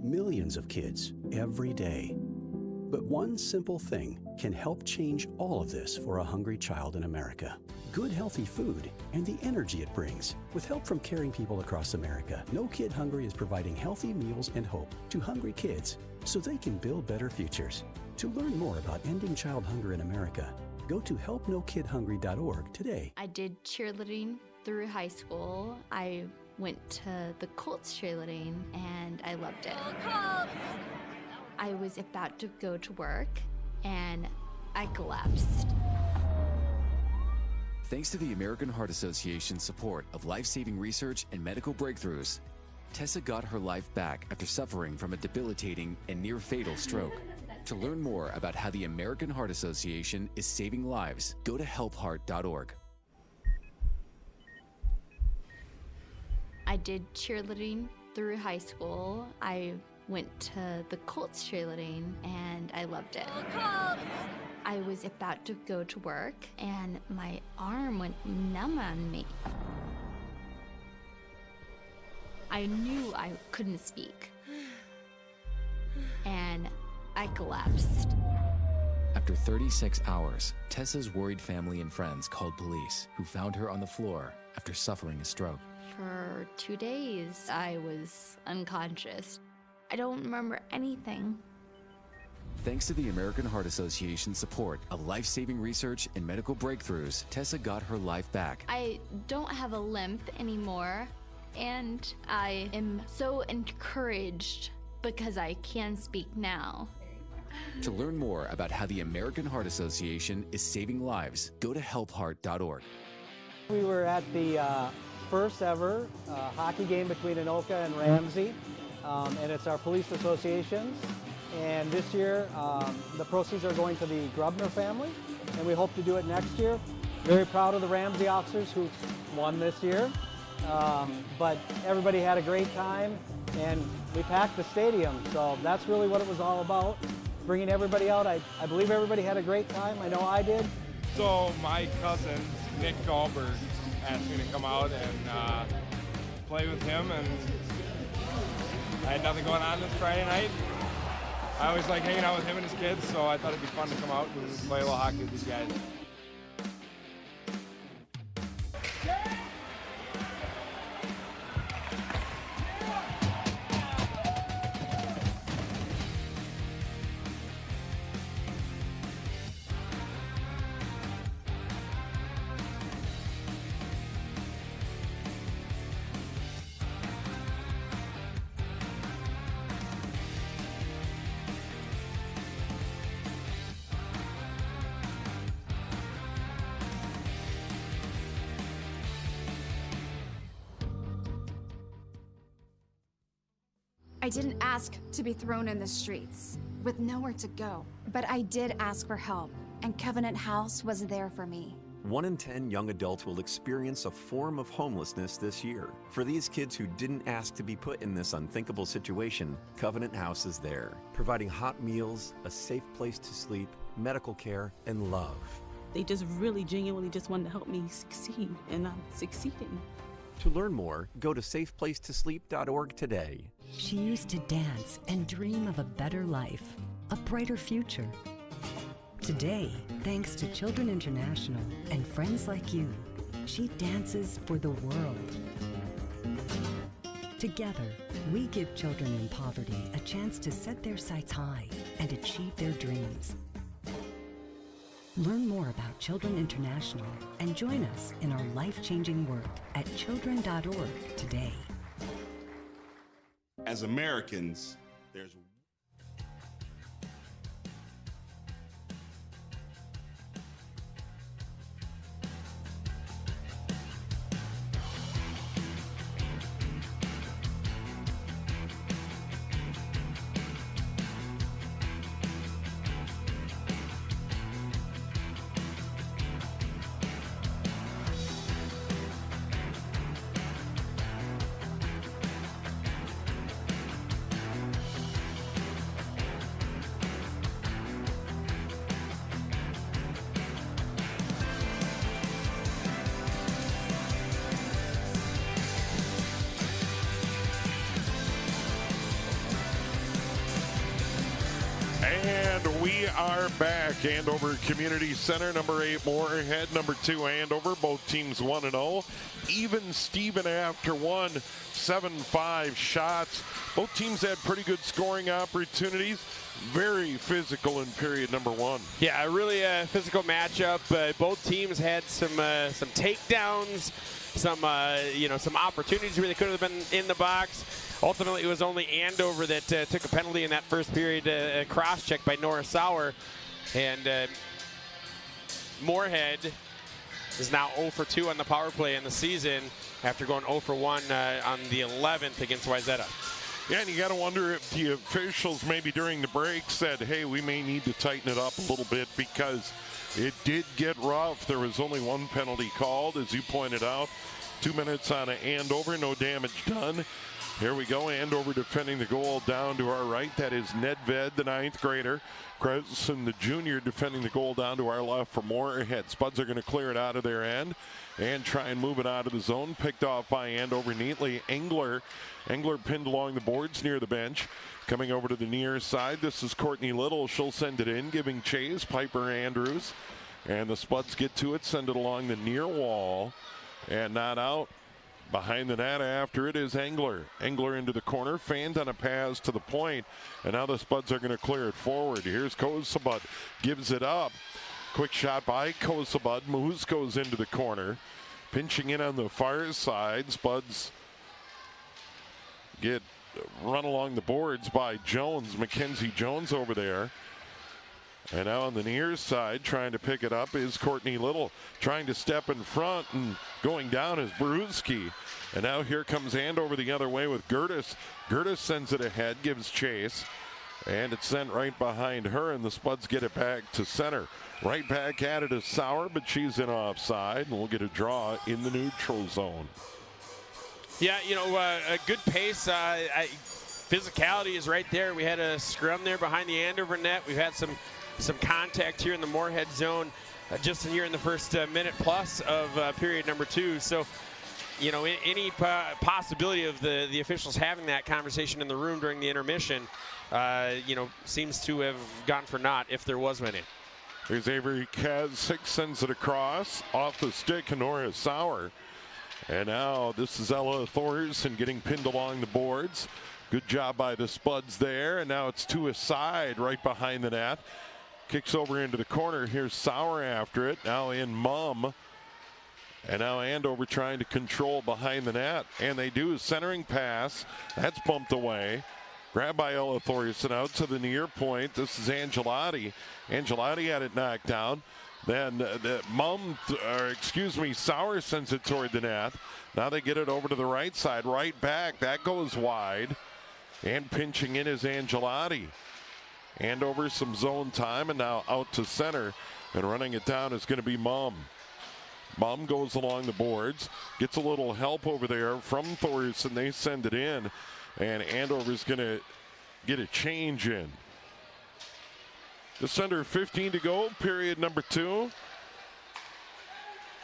Millions of kids every day. But one simple thing can help change all of this for a hungry child in America. Good, healthy food and the energy it brings. With help from caring people across America, No Kid Hungry is providing healthy meals and hope to hungry kids so they can build better futures. To learn more about ending child hunger in America, go to helpnokidhungry.org today. I did cheerleading through high school. I went to the Colts cheerleading and I loved it. I was about to go to work and I collapsed. Thanks to the American Heart Association's support of life-saving research and medical breakthroughs, Tessa got her life back after suffering from a debilitating and near-fatal stroke. To learn more about how the American Heart Association is saving lives, go to helpheart.org. I did cheerleading through high school. I went to the Colts cheerleading and I loved it. I was about to go to work and my arm went numb on me. I knew I couldn't speak and I collapsed. After 36 hours, Tessa's worried family and friends called police, who found her on the floor after suffering a stroke. For 2 days, I was unconscious. I don't remember anything. Thanks to the American Heart Association's support of life-saving research and medical breakthroughs, Tessa got her life back. I don't have a limp anymore, and I am so encouraged because I can speak now. To learn more about how the American Heart Association is saving lives, go to helpheart.org. We were at the first ever hockey game between Anoka and Ramsey, and it's our police associations. And this year, the proceeds are going to the Grubner family, and we hope to do it next year. Very proud of the Ramsey officers who won this year, but everybody had a great time, and we packed the stadium, so that's really what it was all about, bringing everybody out. I believe everybody had a great time. I know I did. So my cousin, Nick Dahlberg, asked me to come out and play with him, and I had nothing going on this Friday night. I always like hanging out with him and his kids, so I thought it'd be fun to come out and play a little hockey with these guys. I didn't ask to be thrown in the streets with nowhere to go, but I did ask for help, and Covenant House was there for me. 1 in 10 young adults will experience a form of homelessness this year. For these kids who didn't ask to be put in this unthinkable situation, Covenant House is there, providing hot meals, a safe place to sleep, medical care, and love. They just really genuinely just wanted to help me succeed, and I'm succeeding. To learn more, go to safeplacetosleep.org today. She used to dance and dream of a better life, a brighter future. Today, thanks to Children International and friends like you, she dances for the world. Together, we give children in poverty a chance to set their sights high and achieve their dreams. Learn more about Children International and join us in our life-changing work at children.org today. As Americans, there's And we are back. Andover Community Center, number 8 Moorhead, number 2 Andover. Both teams 1-0. Even Steven after one, 7-5 shots. Both teams had pretty good scoring opportunities. Very physical in period number 1. Yeah, really a physical matchup. Both teams had some takedowns, some opportunities where they could have been in the box. Ultimately, it was only Andover that took a penalty in that first period, cross-check by Nora Sauer. And Moorhead is now 0 for 2 on the power play in the season after going 0 for 1 on the 11th against Wayzata. Yeah, and you got to wonder if the officials maybe during the break said, hey, we may need to tighten it up a little bit because it did get rough. There was only one penalty called, as you pointed out. 2 minutes on Andover, no damage done. Here we go, Andover defending the goal down to our right. That is Nedved, the 9th grader. Krausen, the junior, defending the goal down to our left for Moorhead. Spuds are going to clear it out of their end and try and move it out of the zone. Picked off by Andover neatly. Engler pinned along the boards near the bench. Coming over to the near side, this is Courtney Little. She'll send it in, giving chase. Piper Andrews. And the Spuds get to it, send it along the near wall. And not out. Behind the net after it is Engler. Engler into the corner, fanned on a pass to the point, and now the Spuds are going to clear it forward. Here's Kozabud, gives it up. Quick shot by Kozabud. Moose goes into the corner. Pinching in on the far side. Spuds get run along the boards by Jones, Mackenzie Jones over there. And now on the near side, trying to pick it up is Courtney Little. Trying to step in front, and going down is Brewski. And now here comes Andover the other way with Gertis. Gertis sends it ahead, gives chase. And it's sent right behind her, and the Spuds get it back to center. Right back at it is Sauer, but she's in offside, and we'll get a draw in the neutral zone. Yeah, a good pace. Physicality is right there. We had a scrum there behind the Andover net. We've had some contact here in the Moorhead zone just here in the first minute plus of period number 2. So, any possibility of the officials having that conversation in the room during the intermission, seems to have gone for naught if there was any. Here's Avery Kazek, sends it across off the stick, Honora Sauer. And now this is Ella Thorson getting pinned along the boards. Good job by the Spuds there, and now it's to a side right behind the net. Kicks over into the corner. Here's Sauer after it. Now in Mum. And now Andover trying to control behind the net. And they do a centering pass. That's bumped away. Grabbed by Ella Thorson out to the near point. This is Angelotti. Angelotti had it knocked down. Then Sauer sends it toward the net. Now they get it over to the right side. Right back. That goes wide. And pinching in is Angelotti. Andover some zone time, and now out to center. And running it down is going to be Mum. Mum goes along the boards. Gets a little help over there from Thorson. They send it in. And Andover's going to get a change in. Just under 15 to go, period number 2.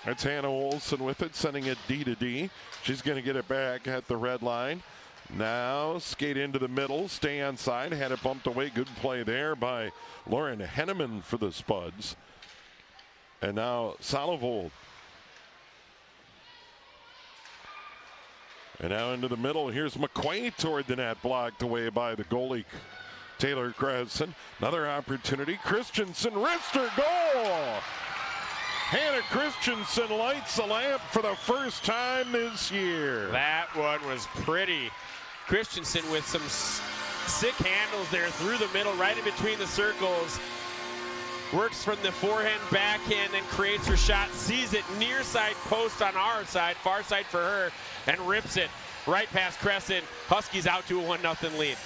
That's Hannah Olson with it, sending it D to D. She's going to get it back at the red line. Now skate into the middle, stay on side, had it bumped away. Good play there by Lauren Henneman for the Spuds. And now Salovold. And now into the middle, here's McQuaid toward the net, blocked away by the goalie, Taylor Krausen. Another opportunity, Christensen, wrister, goal! Hannah Christensen lights the lamp for the first time this year. That one was pretty. Christensen with some sick handles there through the middle, right in between the circles. Works from the forehand, backhand, then creates her shot, sees it near side post on our side, far side for her, and rips it right past Crescent. Huskies out to a 1-0 lead.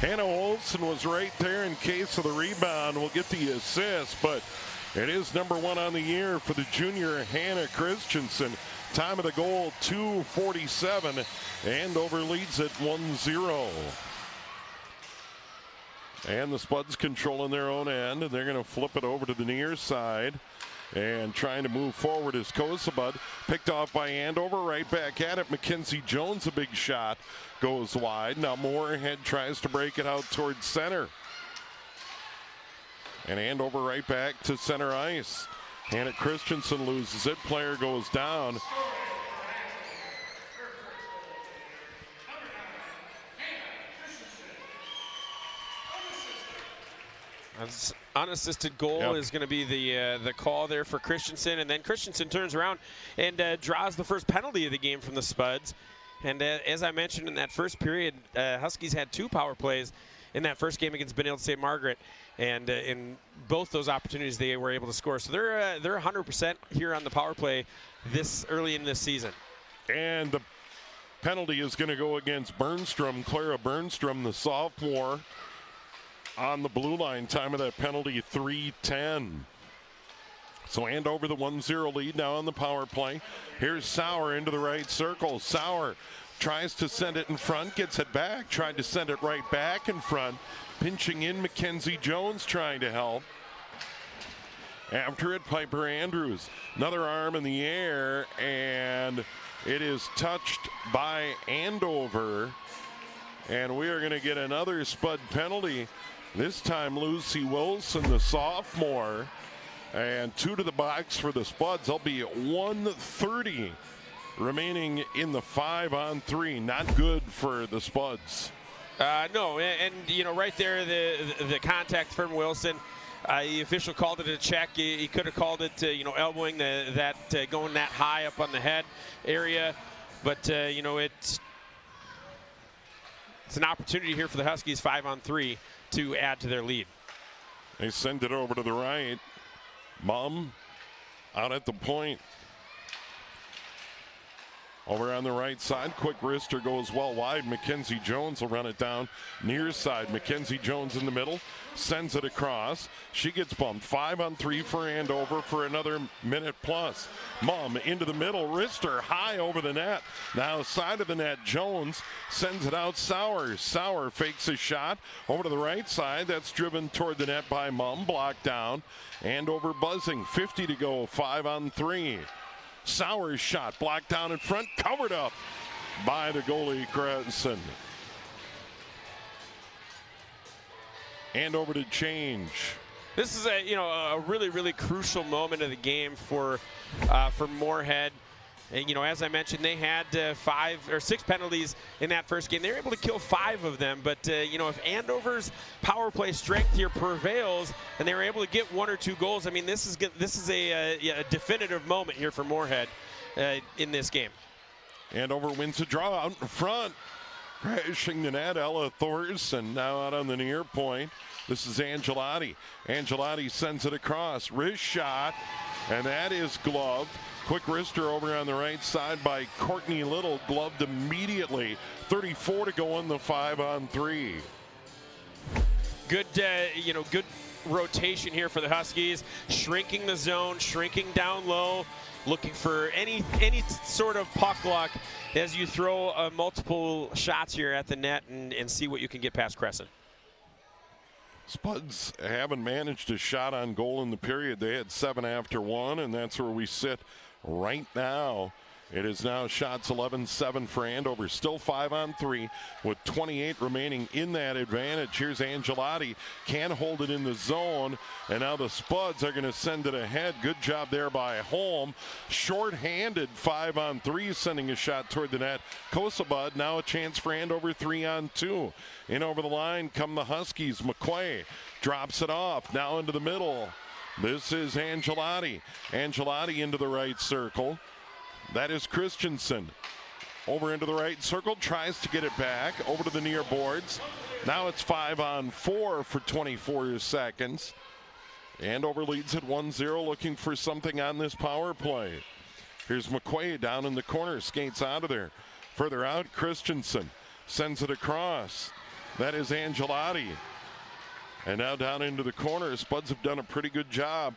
Hannah Olson was right there in case of the rebound. We'll get the assist, but it is number 1 on the year for the junior Hannah Christensen. Time of the goal, 2:47. Andover leads at 1-0. And the Spuds controlling their own end, and they're going to flip it over to the near side. And trying to move forward is Kozabud. Picked off by Andover, right back at it. Mackenzie Jones, a big shot, goes wide. Now Moorhead tries to break it out towards center. And Andover right back to center ice. Hannah Christensen loses it. Player goes down. Unassisted goal is going to be the call there for Christensen, and then Christensen turns around and draws the first penalty of the game from the Spuds. And as I mentioned in that first period, Huskies had 2 power plays in that first game against Benilde St. Margaret, and in both those opportunities they were able to score. So they're 100% here on the power play this early in this season. And the penalty is going to go against Bernstrom, Clara Bernstrom, the sophomore. On the blue line, time of that penalty, 3:10. So Andover the 1-0 lead now on the power play. Here's Sauer into the right circle. Sauer tries to send it in front, gets it back, tried to send it right back in front. Pinching in, Mackenzie Jones trying to help. After it, Piper Andrews. Another arm in the air, and it is touched by Andover. And we are going to get another Spud penalty. This time Lucy Wilson, the sophomore, and 2 to the box for the Spuds. There'll be 1:30 remaining in the 5-on-3. Not good for the Spuds. No, and you know, right there, the contact from Wilson. The official called it a check. He could have called it, elbowing that going that high up on the head area, but it's an opportunity here for the Huskies, 5-on-3. To add to their lead. They send it over to the right. Mum out at the point. Over on the right side, quick wrister goes well wide. Mackenzie Jones will run it down near side. Mackenzie Jones in the middle, sends it across. She gets bumped. 5-on-3 for Andover for another minute plus. Mum into the middle, wrister high over the net. Now side of the net, Jones sends it out. Sauer fakes a shot over to the right side. That's driven toward the net by Mum, blocked down. Andover buzzing, 50 to go, 5-on-3. Sauer's shot blocked down in front, covered up by the goalie Cresson. And over to change. This is a really, really crucial moment of the game for Moorhead. And, as I mentioned, they had 5 or 6 penalties in that first game. They were able to kill 5 of them. But, if Andover's power play strength here prevails and they were able to get 1 or 2 goals, I mean, this is a definitive moment here for Moorhead in this game. Andover wins the draw out in front. Crashing the net, Ella Thorson now out on the near point. This is Angelotti. Angelotti sends it across. Wrist shot, and that is gloved. Quick wrister over on the right side by Courtney Little, gloved immediately. 34 to go on the 5-on-3. Good, good rotation here for the Huskies. Shrinking the zone, shrinking down low, looking for any sort of puck luck as you throw multiple shots here at the net and see what you can get past Crescent. Spuds haven't managed a shot on goal in the period. They had 7 after 1, and that's where we sit right now. It is now shots 11-7 for Andover. Still 5-on-3 with 28 remaining in that advantage. Here's Angelotti. Can hold it in the zone. And now the Spuds are going to send it ahead. Good job there by Holm. Short-handed 5-on-3, sending a shot toward the net. Kosabud now a chance for Andover 3-on-2. In over the line come the Huskies. McQuay drops it off. Now into the middle. This is Angelotti. Angelotti into the right circle. That is Christensen. Over into the right circle, tries to get it back over to the near boards. Now it's 5-on-4 for 24 seconds. Andover leads at 1-0, looking for something on this power play. Here's McQuay down in the corner, skates out of there. Further out, Christensen sends it across. That is Angelotti. And now down into the corner. Spuds have done a pretty good job.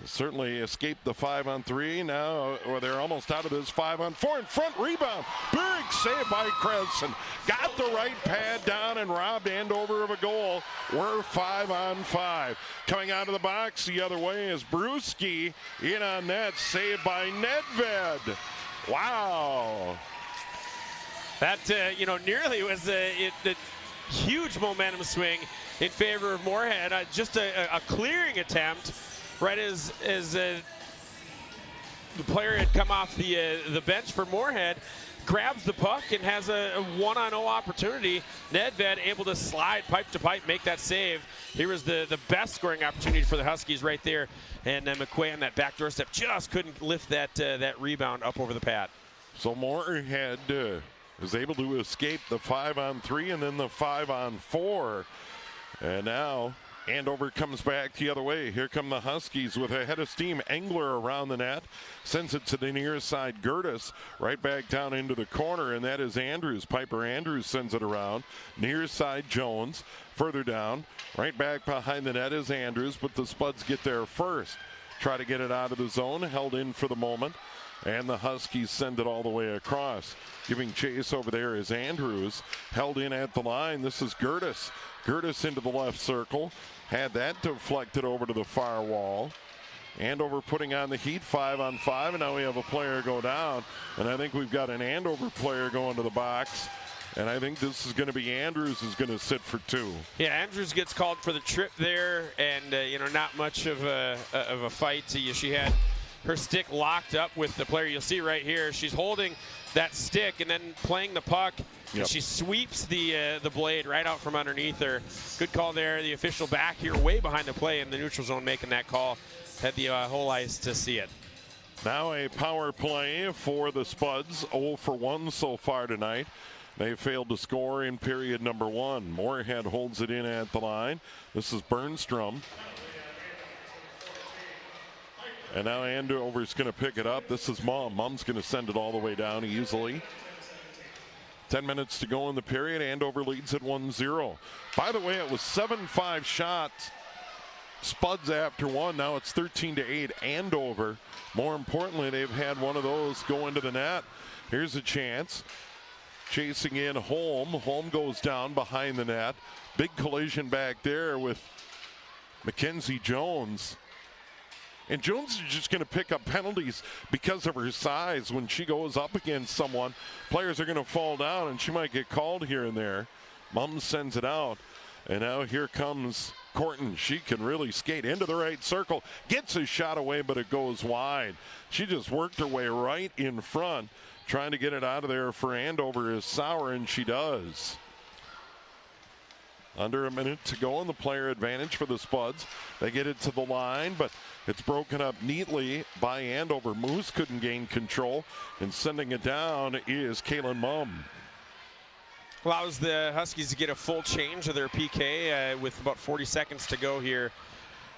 Certainly escaped the 5-on-3 now, or they're almost out of this 5-on-4. In front, rebound. Big save by Crescent. Got the right pad down and robbed Andover of a goal. We're 5-on-5. Coming out of the box the other way is Brewski. In on net, saved by Nedved. Wow. That, nearly was huge momentum swing in favor of Moorhead. Just a clearing attempt right as the player had come off the bench for Moorhead, grabs the puck and has a one-on-0 opportunity. Nedved able to slide pipe to pipe, make that save. Here was the best scoring opportunity for the Huskies right there. And McQuay on that back doorstep just couldn't lift that rebound up over the pad. So Moorhead was able to escape the 5-on-3 and then the 5-on-4. And now Andover comes back the other way. Here come the Huskies with a head of steam. Engler around the net, sends it to the near side. Gertis right back down into the corner, and that is Andrews. Piper Andrews sends it around. Near side Jones. Further down, right back behind the net is Andrews, but the Spuds get there first. Try to get it out of the zone, held in for the moment, and the Huskies send it all the way across. Giving chase over there is Andrews, held in at the line. This is Gertis. Gertis into the left circle. Had that deflected over to the far wall. Andover putting on the heat, 5-on-5, and now we have a player go down. And I think we've got an Andover player going to the box. And I think this is going to be Andrews is going to sit for 2. Yeah, Andrews gets called for the trip there, and not much of a fight. She had her stick locked up with the player. You'll see right here, she's holding that stick and then playing the puck. And she sweeps the blade right out from underneath her. Good call there. The official back here way behind the play in the neutral zone making that call. Had the whole ice to see it. Now a power play for the Spuds. 0 for 1 so far tonight. They failed to score in period number 1. Moorhead holds it in at the line. This is Bernstrom. And now Andover's going to pick it up. This is Mum. Mum's going to send it all the way down easily. 10 minutes to go in the period. Andover leads at 1-0. By the way, it was 7-5 shots. Spuds after 1. Now it's 13-8 Andover. More importantly, they've had one of those go into the net. Here's a chance. Chasing in Holm. Holm goes down behind the net. Big collision back there with Mackenzie Jones. And Jones is just going to pick up penalties because of her size. When she goes up against someone, players are going to fall down, and she might get called here and there. Mum sends it out. And now here comes Corton. She can really skate into the right circle. Gets a shot away, but it goes wide. She just worked her way right in front. Trying to get it out of there for Andover is Sauer, and she does. Under a minute to go on the player advantage for the Spuds. They get it to the line, but it's broken up neatly by Andover. Moose couldn't gain control, and sending it down is Kaylin Mum. Allows the Huskies to get a full change of their PK with about 40 seconds to go here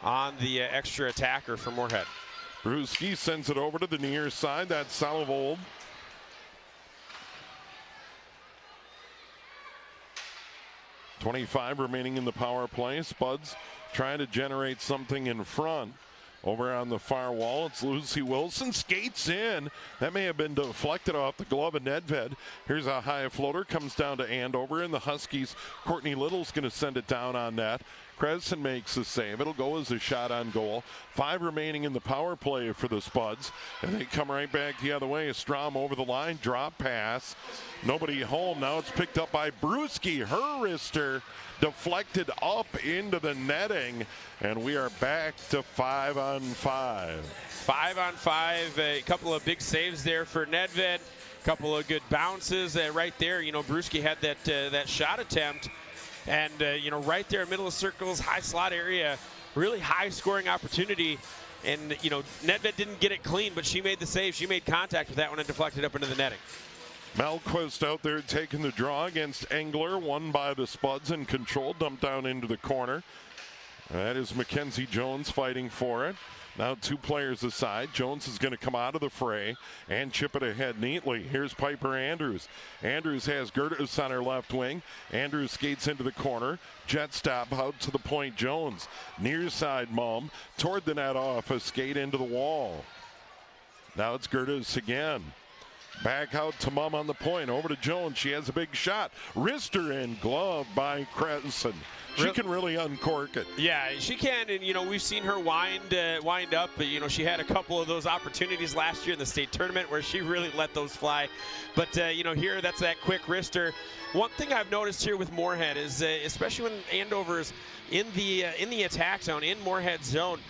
on the extra attacker for Moorhead. Brewski sends it over to the near side. That's Salovold. .25 remaining in the power play. Spuds trying to generate something in front. Over on the far wall, it's Lucy Wilson, skates in. That may have been deflected off the glove of Nedved. Here's a high floater, comes down to Andover, and the Huskies, Courtney Little's going to send it down on net. Kresen makes the save. It'll go as a shot on goal. 5 remaining in the power play for the Spuds, and they come right back the other way. Strom over the line, drop pass. Nobody home. Now it's picked up by Brewski. Her wrister deflected up into the netting, and we are back to 5-on-5. 5-on-5, a couple of big saves there for Nedved. A couple of good bounces right there. Brewski had that shot attempt. And, right there, middle of circles, high slot area, really high scoring opportunity. And, Nedved didn't get it clean, but she made the save. She made contact with that one and deflected up into the netting. Malquist out there taking the draw against Engler, won by the Spuds and control, dumped down into the corner. That is Mackenzie Jones fighting for it. Now 2 players aside. Jones is going to come out of the fray and chip it ahead neatly. Here's Piper Andrews. Andrews has Gertis on her left wing. Andrews skates into the corner. Jet stop out to the point. Jones near side Mum toward the net off a skate into the wall. Now it's Gertis again. Back out to Mum on the point. Over to Jones. She has a big shot. Wrister and glove by Kresen. She can really uncork it. Yeah, she can, and we've seen her wind up. But she had a couple of those opportunities last year in the state tournament where she really let those fly. But here, that's that quick wrister. One thing I've noticed here with Moorhead is, especially when Andover's in the attack zone, in Moorhead's zone,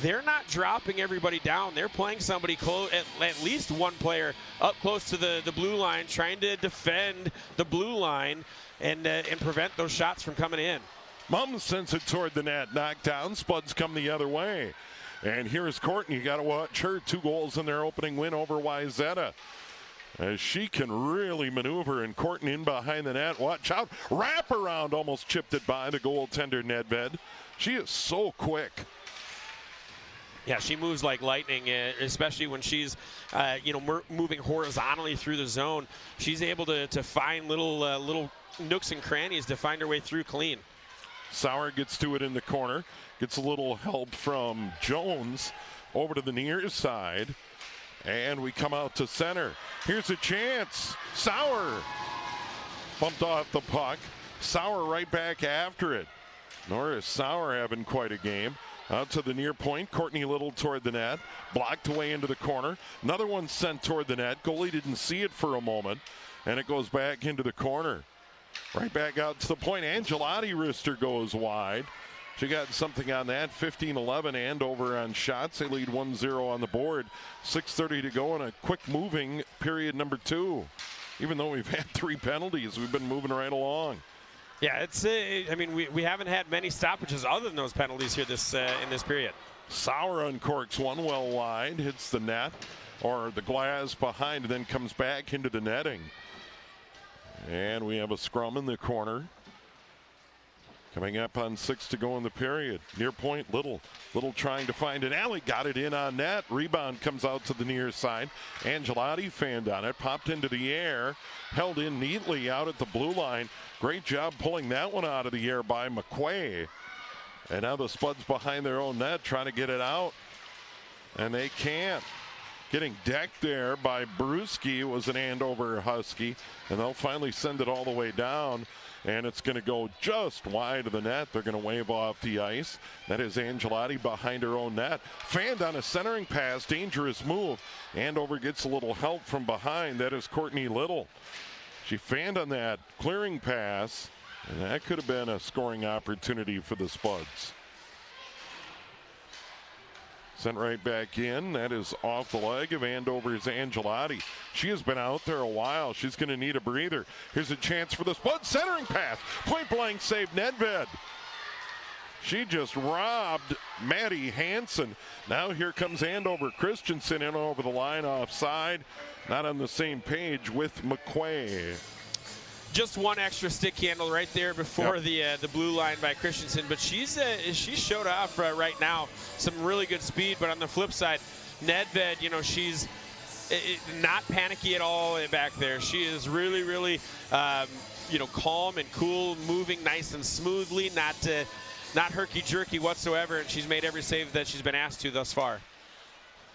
they're not dropping everybody down. They're playing somebody close, at least one player up close to the blue line, trying to defend the blue line and prevent those shots from coming in. Mum sends it toward the net, knocked down. Spuds come the other way. And here's Courtney. You got to watch her. 2 goals in their opening win over Wayzata. As she can really maneuver, and Courtney in behind the net. Watch out. Wrap around, almost chipped it by the goaltender, Nedved. She is so quick. Yeah, she moves like lightning, especially when she's, moving horizontally through the zone. She's able to find little nooks and crannies to find her way through clean. Sauer gets to it in the corner. Gets a little help from Jones over to the near side. And we come out to center. Here's a chance. Sauer bumped off the puck. Sauer right back after it. Norris Sauer having quite a game. Out to the near point. Courtney Little toward the net. Blocked away into the corner. Another one sent toward the net. Goalie didn't see it for a moment. And it goes back into the corner. Right back out to the point. Angelotti wrister goes wide. She got something on that. 15-11 Andover on shots. They lead 1-0 on the board. 6:30 to go in a quick moving period number 2. Even though we've had 3 penalties, we've been moving right along. Yeah, we haven't had many stoppages other than those penalties here in this period. Sauer uncorks one well wide, hits the net or the glass behind, and then comes back into the netting. And we have a scrum in the corner. Coming up on 6 to go in the period. Near point, Little trying to find an alley. Got it in on net. Rebound comes out to the near side. Angelotti fanned on it. Popped into the air. Held in neatly out at the blue line. Great job pulling that one out of the air by McQuay. And now the Spuds behind their own net trying to get it out. And they can't. Getting decked there by Brewski was an Andover Husky. And they'll finally send it all the way down. And it's going to go just wide of the net. They're going to wave off the ice. That is Angelotti behind her own net. Fanned on a centering pass. Dangerous move. Andover gets a little help from behind. That is Courtney Little. She fanned on that clearing pass. And that could have been a scoring opportunity for the Spuds. Sent right back in. That is off the leg of Andover's Angelotti. She has been out there a while. She's going to need a breather. Here's a chance for the Spuds. Centering pass. Point blank save. Nedved. She just robbed Maddie Hansen. Now here comes Andover Christensen in over the line offside. Not on the same page with McQuay. Just one extra stick handle right there before the blue line by Christensen, but she showed off right now some really good speed. But on the flip side, Nedved, she's not panicky at all back there. She is really calm and cool, moving nice and smoothly, not herky-jerky whatsoever, and she's made every save that she's been asked to thus far.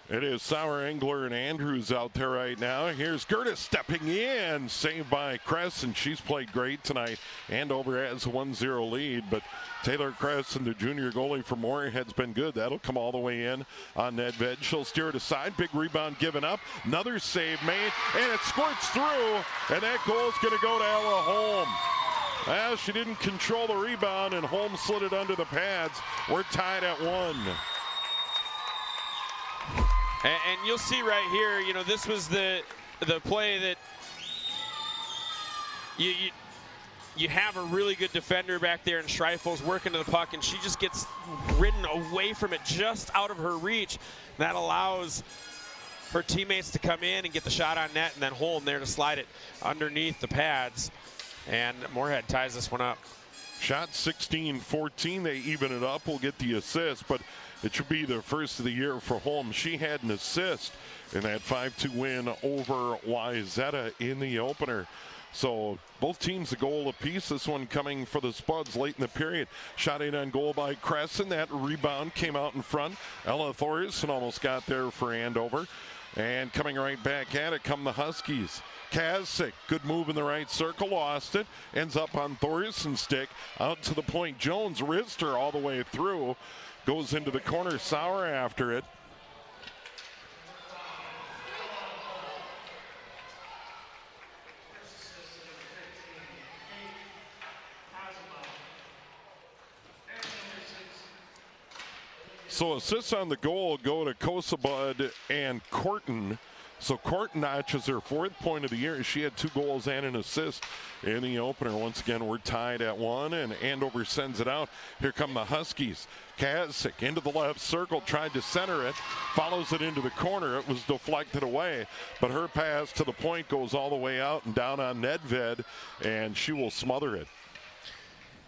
It is Sauer, Engler, and Andrews out there right now. Here's Gertis stepping in, saved by Crescent. She's played great tonight. Andover has a 1-0 lead, but Taylor Crescent, the junior goalie for Moorhead's been good. That'll come all the way in on Nedved. She'll steer it aside. Big rebound given up. Another save made, and it squirts through, and that goal's going to go to Ella Holm. Well, she didn't control the rebound, and Holm slid it under the pads. We're tied at 1. And you'll see right here, this was the play that you have a really good defender back there in Schreifel's working to the puck, and she just gets ridden away from it just out of her reach. That allows her teammates to come in and get the shot on net, and then Holm there to slide it underneath the pads. And Moorhead ties this one up. Shot 16-14. They even it up. We'll get the assist, but it should be the first of the year for Holm. She had an assist in that 5-2 win over Wayzata in the opener. So both teams a goal apiece. This one coming for the Spuds late in the period. Shot in on goal by Crescent. That rebound came out in front. Ella Thorson almost got there for Andover. And coming right back at it come the Huskies. Kasich, good move in the right circle, lost it. Ends up on Thorson's stick. Out to the point. Jones wrist her all the way through. Goes into the corner. Sauer after it. So assists on the goal go to Kosabud and Corton. So Corton notches her 4th point of the year. She had 2 goals and an assist in the opener. Once again, we're tied at 1, and Andover sends it out. Here come the Huskies. Kasich into the left circle, tried to center it, follows it into the corner. It was deflected away, but her pass to the point goes all the way out and down on Nedved, and she will smother it.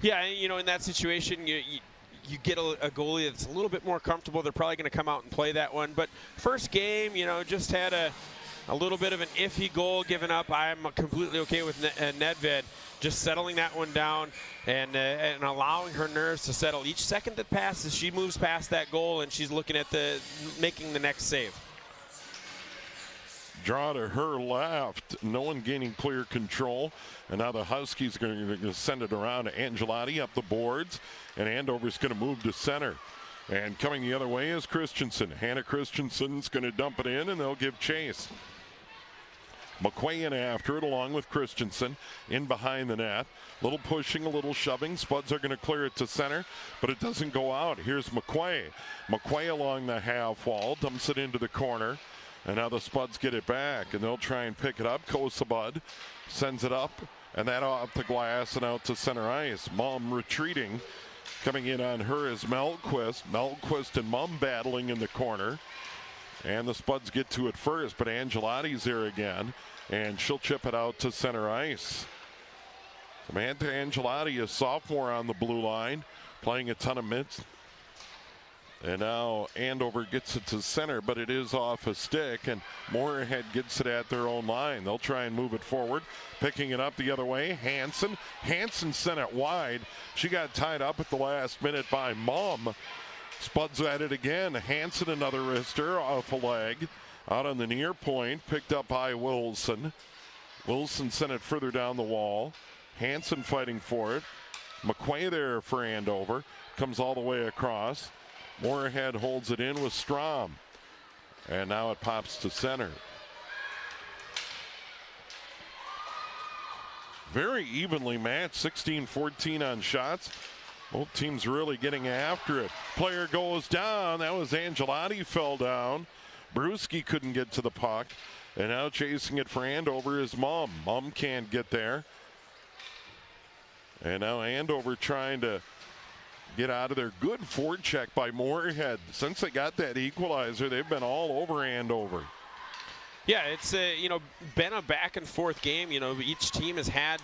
Yeah, you know, in that situation, you get a goalie that's a little bit more comfortable. They're probably going to come out and play that one. But first game, you know, just had a little bit of an iffy goal given up. I'm completely okay with Nedved just settling that one down and allowing her nerves to settle. Each second that passes, she moves past that goal and she's looking at making the next save. Draw to her left. No one gaining clear control. And now the Huskies are going to send it around to Angelotti up the boards. And Andover's going to move to center. And coming the other way is Christensen. Hannah Christensen's going to dump it in, and they'll give chase. McQuay in after it along with Christensen in behind the net. Little pushing, a little shoving. Spuds are going to clear it to center, but it doesn't go out. Here's McQuay. McQuay along the half wall, dumps it into the corner. And now the Spuds get it back, and they'll try and pick it up. Kosabud sends it up, and that off the glass and out to center ice. Mum retreating. Coming in on her is Melquist. Melquist and Mum battling in the corner. And the Spuds get to it first, but Angelotti's there again, and she'll chip it out to center ice. Samantha Angelotti, a sophomore on the blue line, playing a ton of minutes. And now Andover gets it to center, but it is off a stick, and Moorhead gets it at their own line. They'll try and move it forward. Picking it up the other way, Hansen. Hansen sent it wide. She got tied up at the last minute by Mum. Spuds at it again. Hansen, another wrister off a leg. Out on the near point, picked up by Wilson. Wilson sent it further down the wall. Hansen fighting for it. McQuay there for Andover. Comes all the way across. Moorhead holds it in with Strom. And now it pops to center. Very evenly matched, 16-14 on shots. Both teams really getting after it. Player goes down. That was Angelotti fell down. Brewski couldn't get to the puck. And now chasing it for Andover is Mum. Mum can't get there. And now Andover trying to get out of there. Good forecheck by Moorhead. Since they got that equalizer, they've been all over Andover. Yeah, it's been a back and forth game. You know, each team has had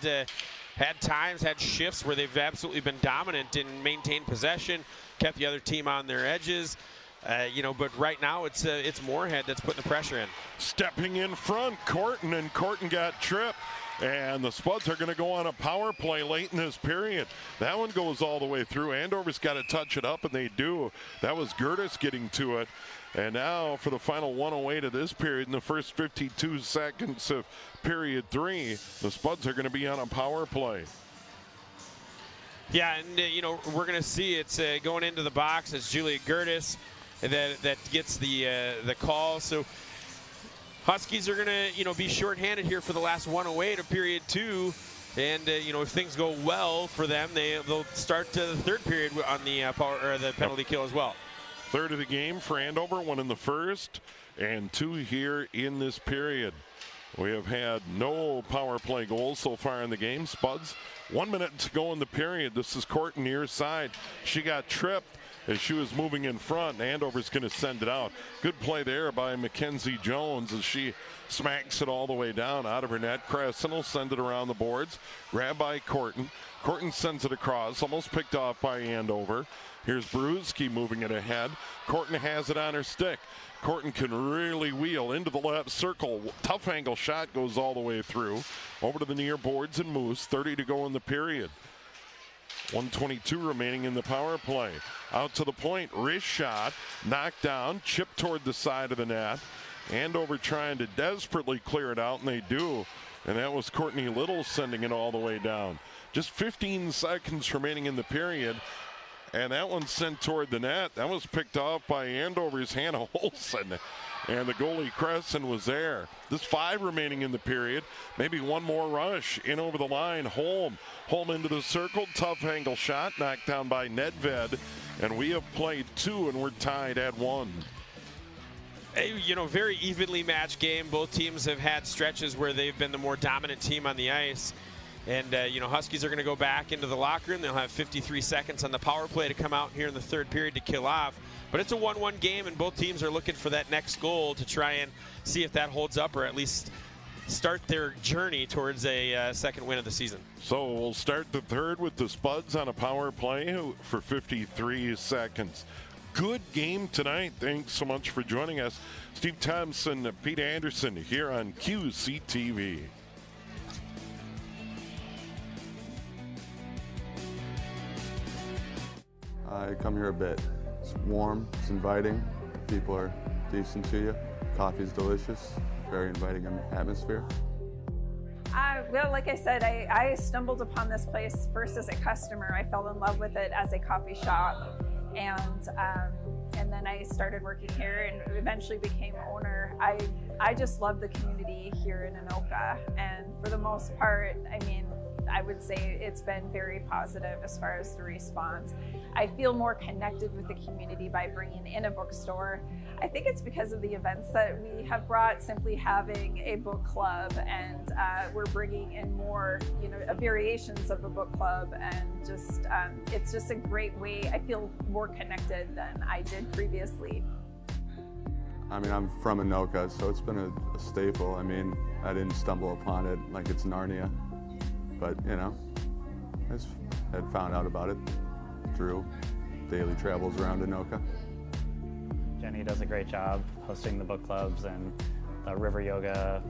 times, had shifts where they've absolutely been dominant and maintained possession, kept the other team on their edges. But right now it's Moorhead that's putting the pressure in. Stepping in front, Corton got tripped. And the Spuds are going to go on a power play late in this period. That one goes all the way through. Andover's got to touch it up, and they do. That was Gertis getting to it. And now for the final 1:08 of this period, in the first 52 seconds of period 3, the Spuds are going to be on a power play. Yeah, and we're going to see it's going into the box. It's Julia Gertis that gets the call. So Huskies are going to, be shorthanded here for the last 1:08 of period 2. And, if things go well for them, they'll start the third period on the the penalty kill as well. Third of the game for Andover, 1 in the first and 2 here in this period. We have had no power play goals so far in the game. Spuds, 1 minute to go in the period. This is Corton near side. She got tripped as she was moving in front. Andover's going to send it out. Good play there by Mackenzie Jones as she smacks it all the way down out of her net. Crescent will send it around the boards. Grabbed by Corton. Corton sends it across, almost picked off by Andover. Here's Brewski moving it ahead. Corton has it on her stick. Corton can really wheel into the left circle. Tough angle shot goes all the way through. Over to the near boards and Moose. 30 to go in the period. 1:22 remaining in the power play. Out to the point, wrist shot, knocked down, chipped toward the side of the net. Andover trying to desperately clear it out, and they do. And that was Courtney Little sending it all the way down. Just 15 seconds remaining in the period. And that one sent toward the net. That was picked off by Andover's Hannah Olsen. And the goalie Crescent was there. There's 5 remaining in the period. Maybe one more rush. In over the line, Holm. Holm into the circle. Tough angle shot. Knocked down by Nedved. And we have played 2, and we're tied at 1. You know, very evenly matched game. Both teams have had stretches where they've been the more dominant team on the ice. And, you know, Huskies are going to go back into the locker room. They'll have 53 seconds on the power play to come out here in the 3rd period to kill off. But it's a 1-1 game, and both teams are looking for that next goal to try and see if that holds up, or at least start their journey towards a second win of the season. So we'll start the 3rd with the Spuds on a power play for 53 seconds. Good game tonight. Thanks so much for joining us. Steve Thompson, Pete Anderson here on QCTV. I come here a bit. It's warm, it's inviting, people are decent to you, coffee's delicious, very inviting atmosphere. Well, like I said, I stumbled upon this place first as a customer. I fell in love with it as a coffee shop, and then I started working here and eventually became owner. I just love the community here in Anoka, and for the most part, I mean, I would say it's been very positive as far as the response. I feel more connected with the community by bringing in a bookstore. I think it's because of the events that we have brought, simply having a book club, and we're bringing in more, you know, variations of the book club, and just it's just a great way. I feel more connected than I did previously. I mean, I'm from Anoka, so it's been a staple. I mean, I didn't stumble upon it like it's Narnia. But, you know, I just had found out about it through daily travels around Anoka. Jenny does a great job hosting the book clubs, and the River Yoga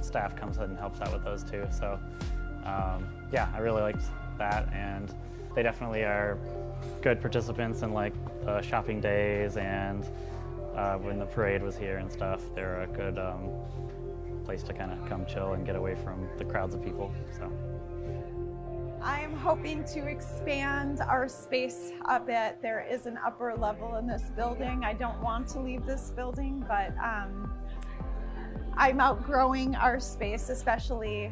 staff comes in and helps out with those too. So, yeah, I really liked that, and they definitely are good participants in like the shopping days, and when the parade was here and stuff, they're a good place to kind of come chill and get away from the crowds of people. So I'm hoping to expand our space a bit. There is an upper level in this building. I don't want to leave this building, but I'm outgrowing our space, especially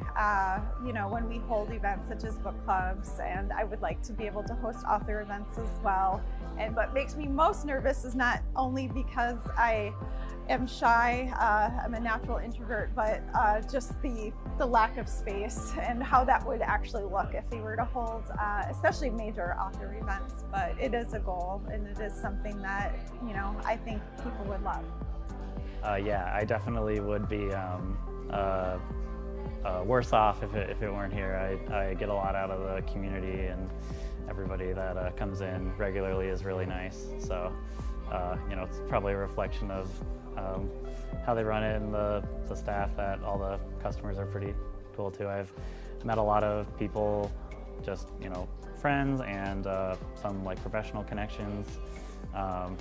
you know, when we hold events such as book clubs, and I would like to be able to host author events as well. And what makes me most nervous is not only because I am shy, I'm a natural introvert, but just the lack of space and how that would actually look if we were to hold especially major author events. But it is a goal, and it is something that, you know, I think people would love. Yeah, I definitely would be worse off if it weren't here. I get a lot out of the community, and everybody that comes in regularly is really nice. So, you know, it's probably a reflection of how they run it, and the staff, that all the customers are pretty cool too. I've met a lot of people, just, you know, friends, and some like professional connections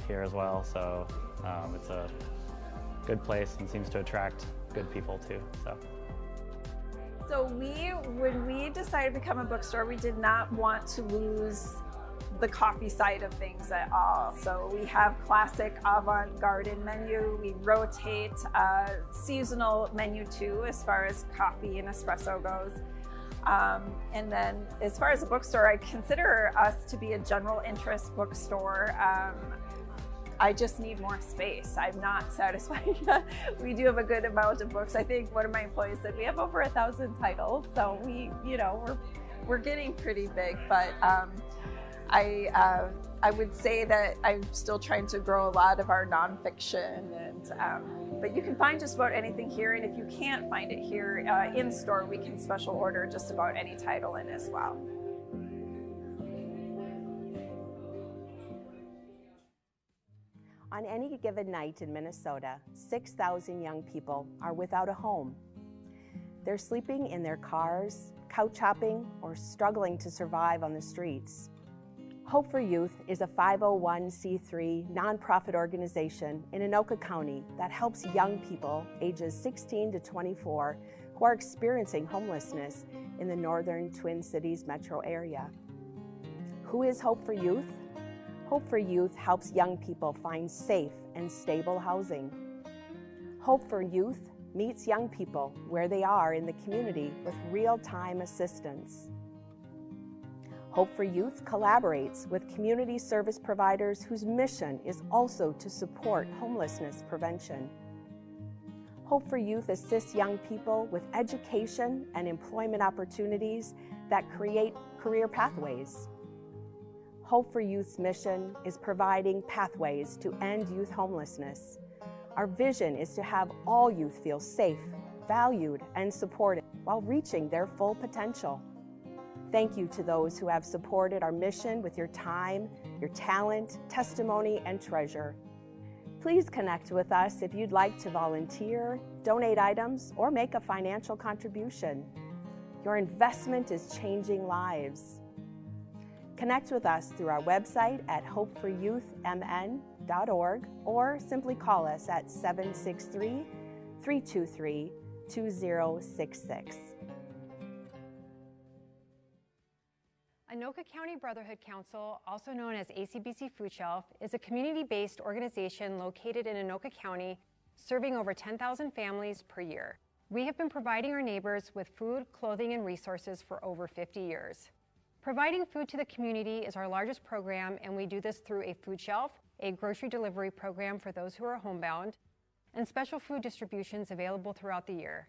here as well. So it's a good place and seems to attract good people too. So when we decided to become a bookstore, we did not want to lose the coffee side of things at all. So we have classic avant-garde menu. We rotate seasonal menu too, as far as coffee and espresso goes. And then as far as a bookstore, I consider us to be a general interest bookstore. I just need more space. I'm not satisfied. We do have a good amount of books. I think one of my employees said we have over 1,000 titles, so we're getting pretty big. But I would say that I'm still trying to grow a lot of our nonfiction, and but you can find just about anything here. And if you can't find it here in store, we can special order just about any title in as well. On any given night in Minnesota, 6,000 young people are without a home. They're sleeping in their cars, couch hopping, or struggling to survive on the streets. Hope for Youth is a 501c3 nonprofit organization in Anoka County that helps young people ages 16 to 24 who are experiencing homelessness in the northern Twin Cities metro area. Who is Hope for Youth? Hope for Youth helps young people find safe and stable housing. Hope for Youth meets young people where they are in the community with real-time assistance. Hope for Youth collaborates with community service providers whose mission is also to support homelessness prevention. Hope for Youth assists young people with education and employment opportunities that create career pathways. Hope for Youth's mission is providing pathways to end youth homelessness. Our vision is to have all youth feel safe, valued, and supported while reaching their full potential. Thank you to those who have supported our mission with your time, your talent, testimony, and treasure. Please connect with us if you'd like to volunteer, donate items, or make a financial contribution. Your investment is changing lives. Connect with us through our website at hopeforyouthmn.org or simply call us at 763-323-2066. Anoka County Brotherhood Council, also known as ACBC Food Shelf, is a community-based organization located in Anoka County, serving over 10,000 families per year. We have been providing our neighbors with food, clothing, and resources for over 50 years. Providing food to the community is our largest program, and we do this through a food shelf, a grocery delivery program for those who are homebound, and special food distributions available throughout the year.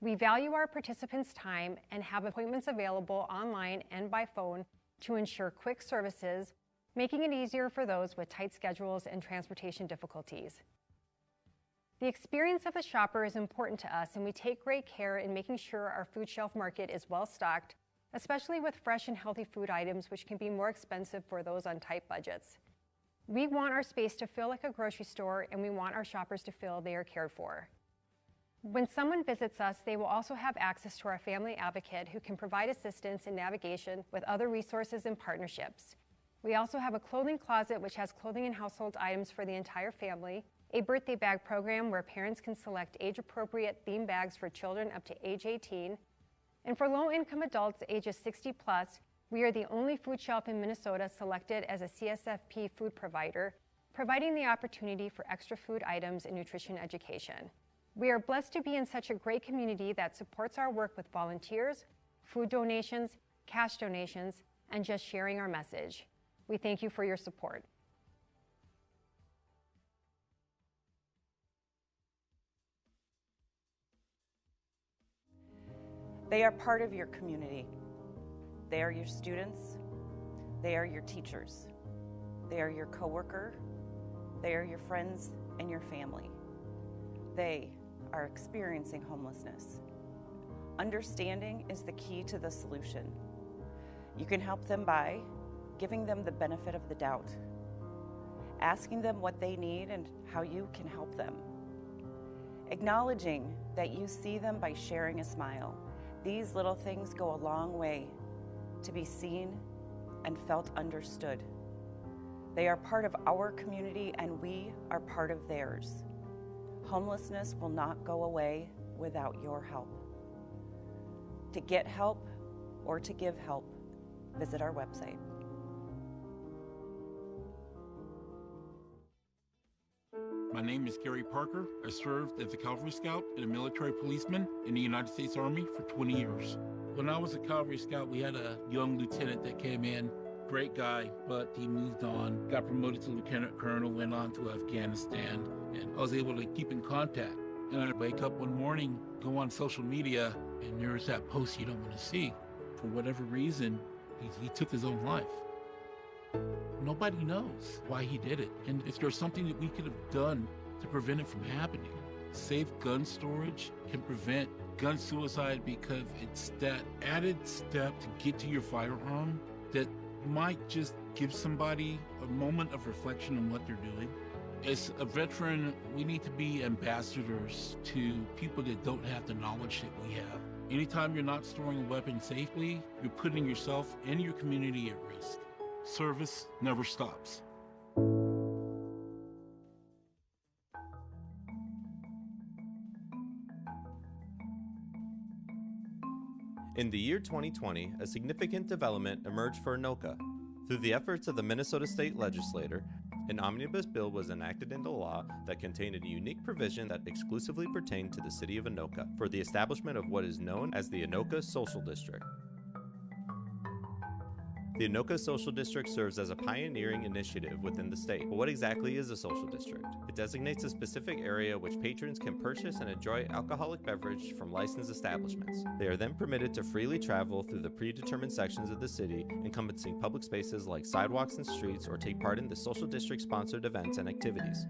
We value our participants' time and have appointments available online and by phone to ensure quick services, making it easier for those with tight schedules and transportation difficulties. The experience of the shopper is important to us, and we take great care in making sure our food shelf market is well stocked, especially with fresh and healthy food items, which can be more expensive for those on tight budgets. We want our space to feel like a grocery store, and we want our shoppers to feel they are cared for. When someone visits us, they will also have access to our family advocate who can provide assistance in navigation with other resources and partnerships. We also have a clothing closet which has clothing and household items for the entire family, a birthday bag program where parents can select age-appropriate theme bags for children up to age 18, and for low-income adults ages 60 plus, we are the only food shelf in Minnesota selected as a CSFP food provider, providing the opportunity for extra food items and nutrition education. We are blessed to be in such a great community that supports our work with volunteers, food donations, cash donations, and just sharing our message. We thank you for your support. They are part of your community. They are your students. They are your teachers. They are your coworker. They are your friends and your family. They are experiencing homelessness. Understanding is the key to the solution. You can help them by giving them the benefit of the doubt, asking them what they need and how you can help them, acknowledging that you see them by sharing a smile. These little things go a long way to be seen and felt understood. They are part of our community and we are part of theirs. Homelessness will not go away without your help. To get help or to give help, visit our website. My name is Gary Parker. I served as a Cavalry Scout and a military policeman in the United States Army for 20 years. When I was a Cavalry Scout, we had a young lieutenant that came in, great guy, but he moved on, got promoted to lieutenant colonel, went on to Afghanistan, and I was able to keep in contact. And I'd wake up one morning, go on social media, and there's that post you don't want to see. For whatever reason, he took his own life. Nobody knows why he did it. And if there's something that we could have done to prevent it from happening, safe gun storage can prevent gun suicide, because it's that added step to get to your firearm that might just give somebody a moment of reflection on what they're doing. As a veteran, we need to be ambassadors to people that don't have the knowledge that we have. Anytime you're not storing a weapon safely, you're putting yourself and your community at risk. Service never stops. In the year 2020, a significant development emerged for Anoka. Through the efforts of the Minnesota State Legislature, an omnibus bill was enacted into law that contained a unique provision that exclusively pertained to the city of Anoka for the establishment of what is known as the Anoka Social District. The Anoka Social District serves as a pioneering initiative within the state. But what exactly is a social district? It designates a specific area which patrons can purchase and enjoy alcoholic beverage from licensed establishments. They are then permitted to freely travel through the predetermined sections of the city, encompassing public spaces like sidewalks and streets, or take part in the social district-sponsored events and activities.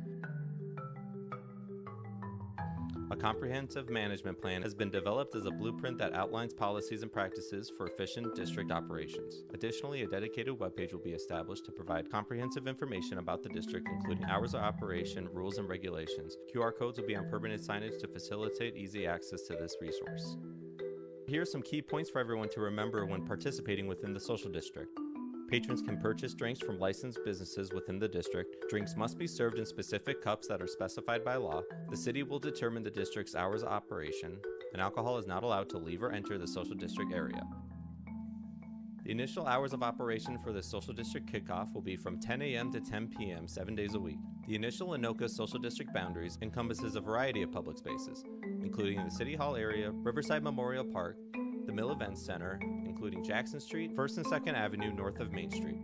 A comprehensive management plan has been developed as a blueprint that outlines policies and practices for efficient district operations. Additionally, a dedicated webpage will be established to provide comprehensive information about the district, including hours of operation, rules, and regulations. QR codes will be on permanent signage to facilitate easy access to this resource. Here are some key points for everyone to remember when participating within the social district. Patrons can purchase drinks from licensed businesses within the district. Drinks must be served in specific cups that are specified by law. The city will determine the district's hours of operation, and alcohol is not allowed to leave or enter the social district area. The initial hours of operation for the social district kickoff will be from 10 a.m. to 10 p.m. 7 days a week. The initial Anoka social district boundaries encompasses a variety of public spaces, including the City Hall area, Riverside Memorial Park, the Mill Events Center, including Jackson Street, 1st and 2nd Avenue north of Main Street.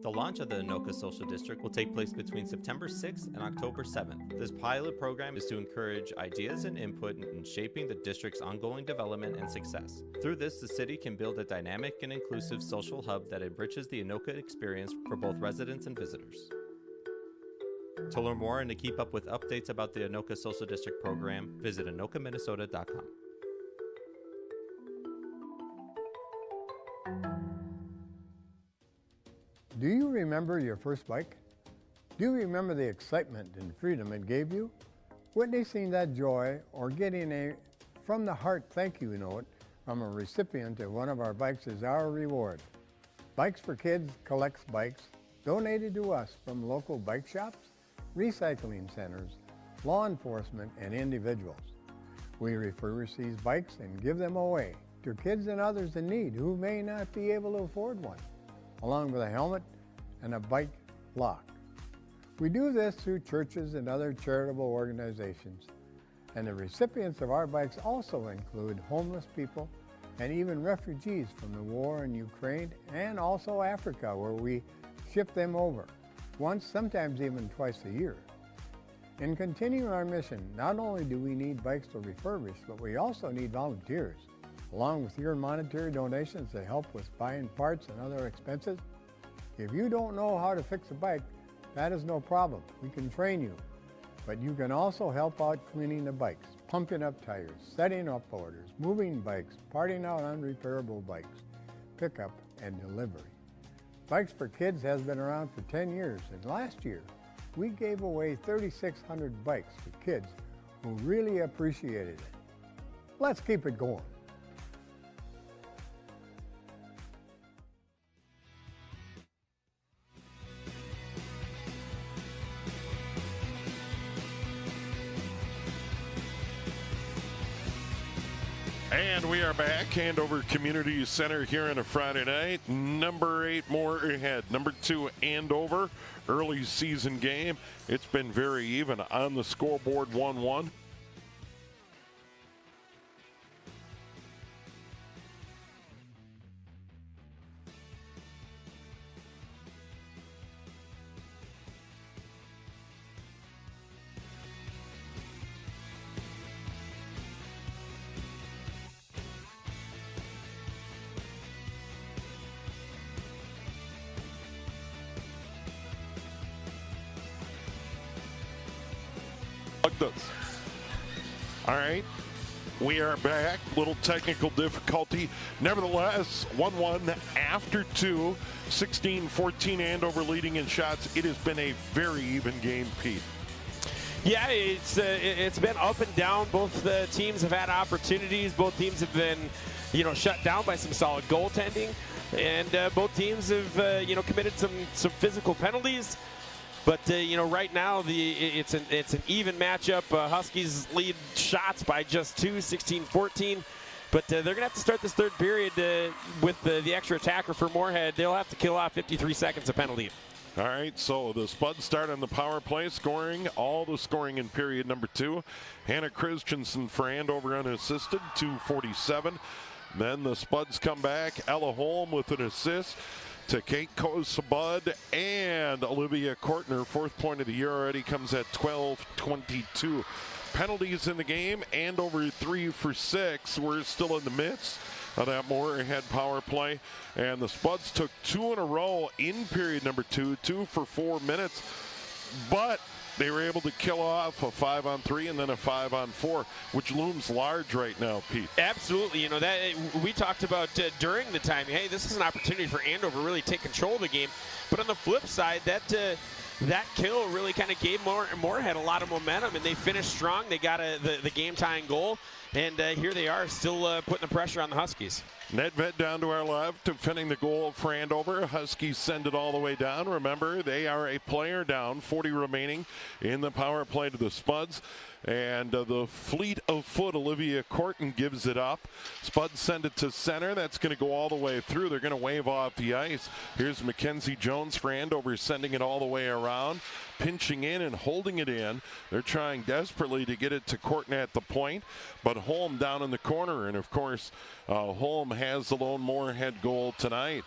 The launch of the Anoka Social District will take place between September 6th and October 7th. This pilot program is to encourage ideas and input in shaping the district's ongoing development and success. Through this, the city can build a dynamic and inclusive social hub that enriches the Anoka experience for both residents and visitors. To learn more and to keep up with updates about the Anoka Social District program, visit anokaminnesota.com. Do you remember your first bike? Do you remember the excitement and freedom it gave you? Witnessing that joy or getting a from the heart thank you note from a recipient of one of our bikes is our reward. Bikes for Kids collects bikes donated to us from local bike shops, recycling centers, law enforcement, and individuals. We refurbish these bikes and give them away to kids and others in need who may not be able to afford one, along with a helmet and a bike lock. We do this through churches and other charitable organizations, and the recipients of our bikes also include homeless people and even refugees from the war in Ukraine and also Africa, where we ship them over once, sometimes even twice a year. In continuing our mission, not only do we need bikes to refurbish, but we also need volunteers. Along with your monetary donations to help with buying parts and other expenses. If you don't know how to fix a bike, that is no problem. We can train you. But you can also help out cleaning the bikes, pumping up tires, setting up orders, moving bikes, parting out unrepairable bikes, pickup and delivery. Bikes for Kids has been around for 10 years, and last year we gave away 3,600 bikes to kids who really appreciated it. Let's keep it going. And we are back, Andover Community Center here on a Friday night. Number 8 Moorhead, number 2 Andover, early season game. It's been very even on the scoreboard, 1-1. Like this. All right, we are back. Little technical difficulty. Nevertheless, 1-1 after 2. 16-14 Andover leading in shots. It has been a very even game, Pete. Yeah, it's been up and down. Both teams have had opportunities. Both teams have been, shut down by some solid goaltending, and both teams have, committed some physical penalties. But right now it's an even matchup. Huskies lead shots by just 2, 16-14. But they're going to have to start this third period with the extra attacker for Moorhead. They'll have to kill off 53 seconds of penalty. All right, so the Spuds start on the power play, scoring all the scoring in period number 2. Hannah Christensen for Andover unassisted, 2:47. Then the Spuds come back. Ella Holm with an assist to Kate Kozabud, and Olivia Kortner, 4th point of the year already, comes at 12:22. Penalties in the game, Andover 3 for 6. We're still in the midst of that Moorhead power play, and the Spuds took 2 in a row in period number 2, 2 for 4 minutes, but they were able to kill off a 5-on-3 and then a 5-on-4, which looms large right now, Pete. Absolutely. That we talked about during the time. Hey, this is an opportunity for Andover to really take control of the game. But on the flip side, that kill really kind of gave Moorhead a lot of momentum, and they finished strong. They got the game-tying goal, and here they are still putting the pressure on the Huskies. Nedved down to our left, defending the goal for Andover. Huskies send it all the way down. Remember, they are a player down, 40 remaining in the power play to the Spuds. And the fleet of foot, Olivia Korten, gives it up. Spuds send it to center. That's going to go all the way through. They're going to wave off the ice. Here's Mackenzie Jones for Andover, sending it all the way around, pinching in and holding it in. They're trying desperately to get it to Korten at the point, but Holm down in the corner. And, of course, Holm has the lone Moorhead goal tonight.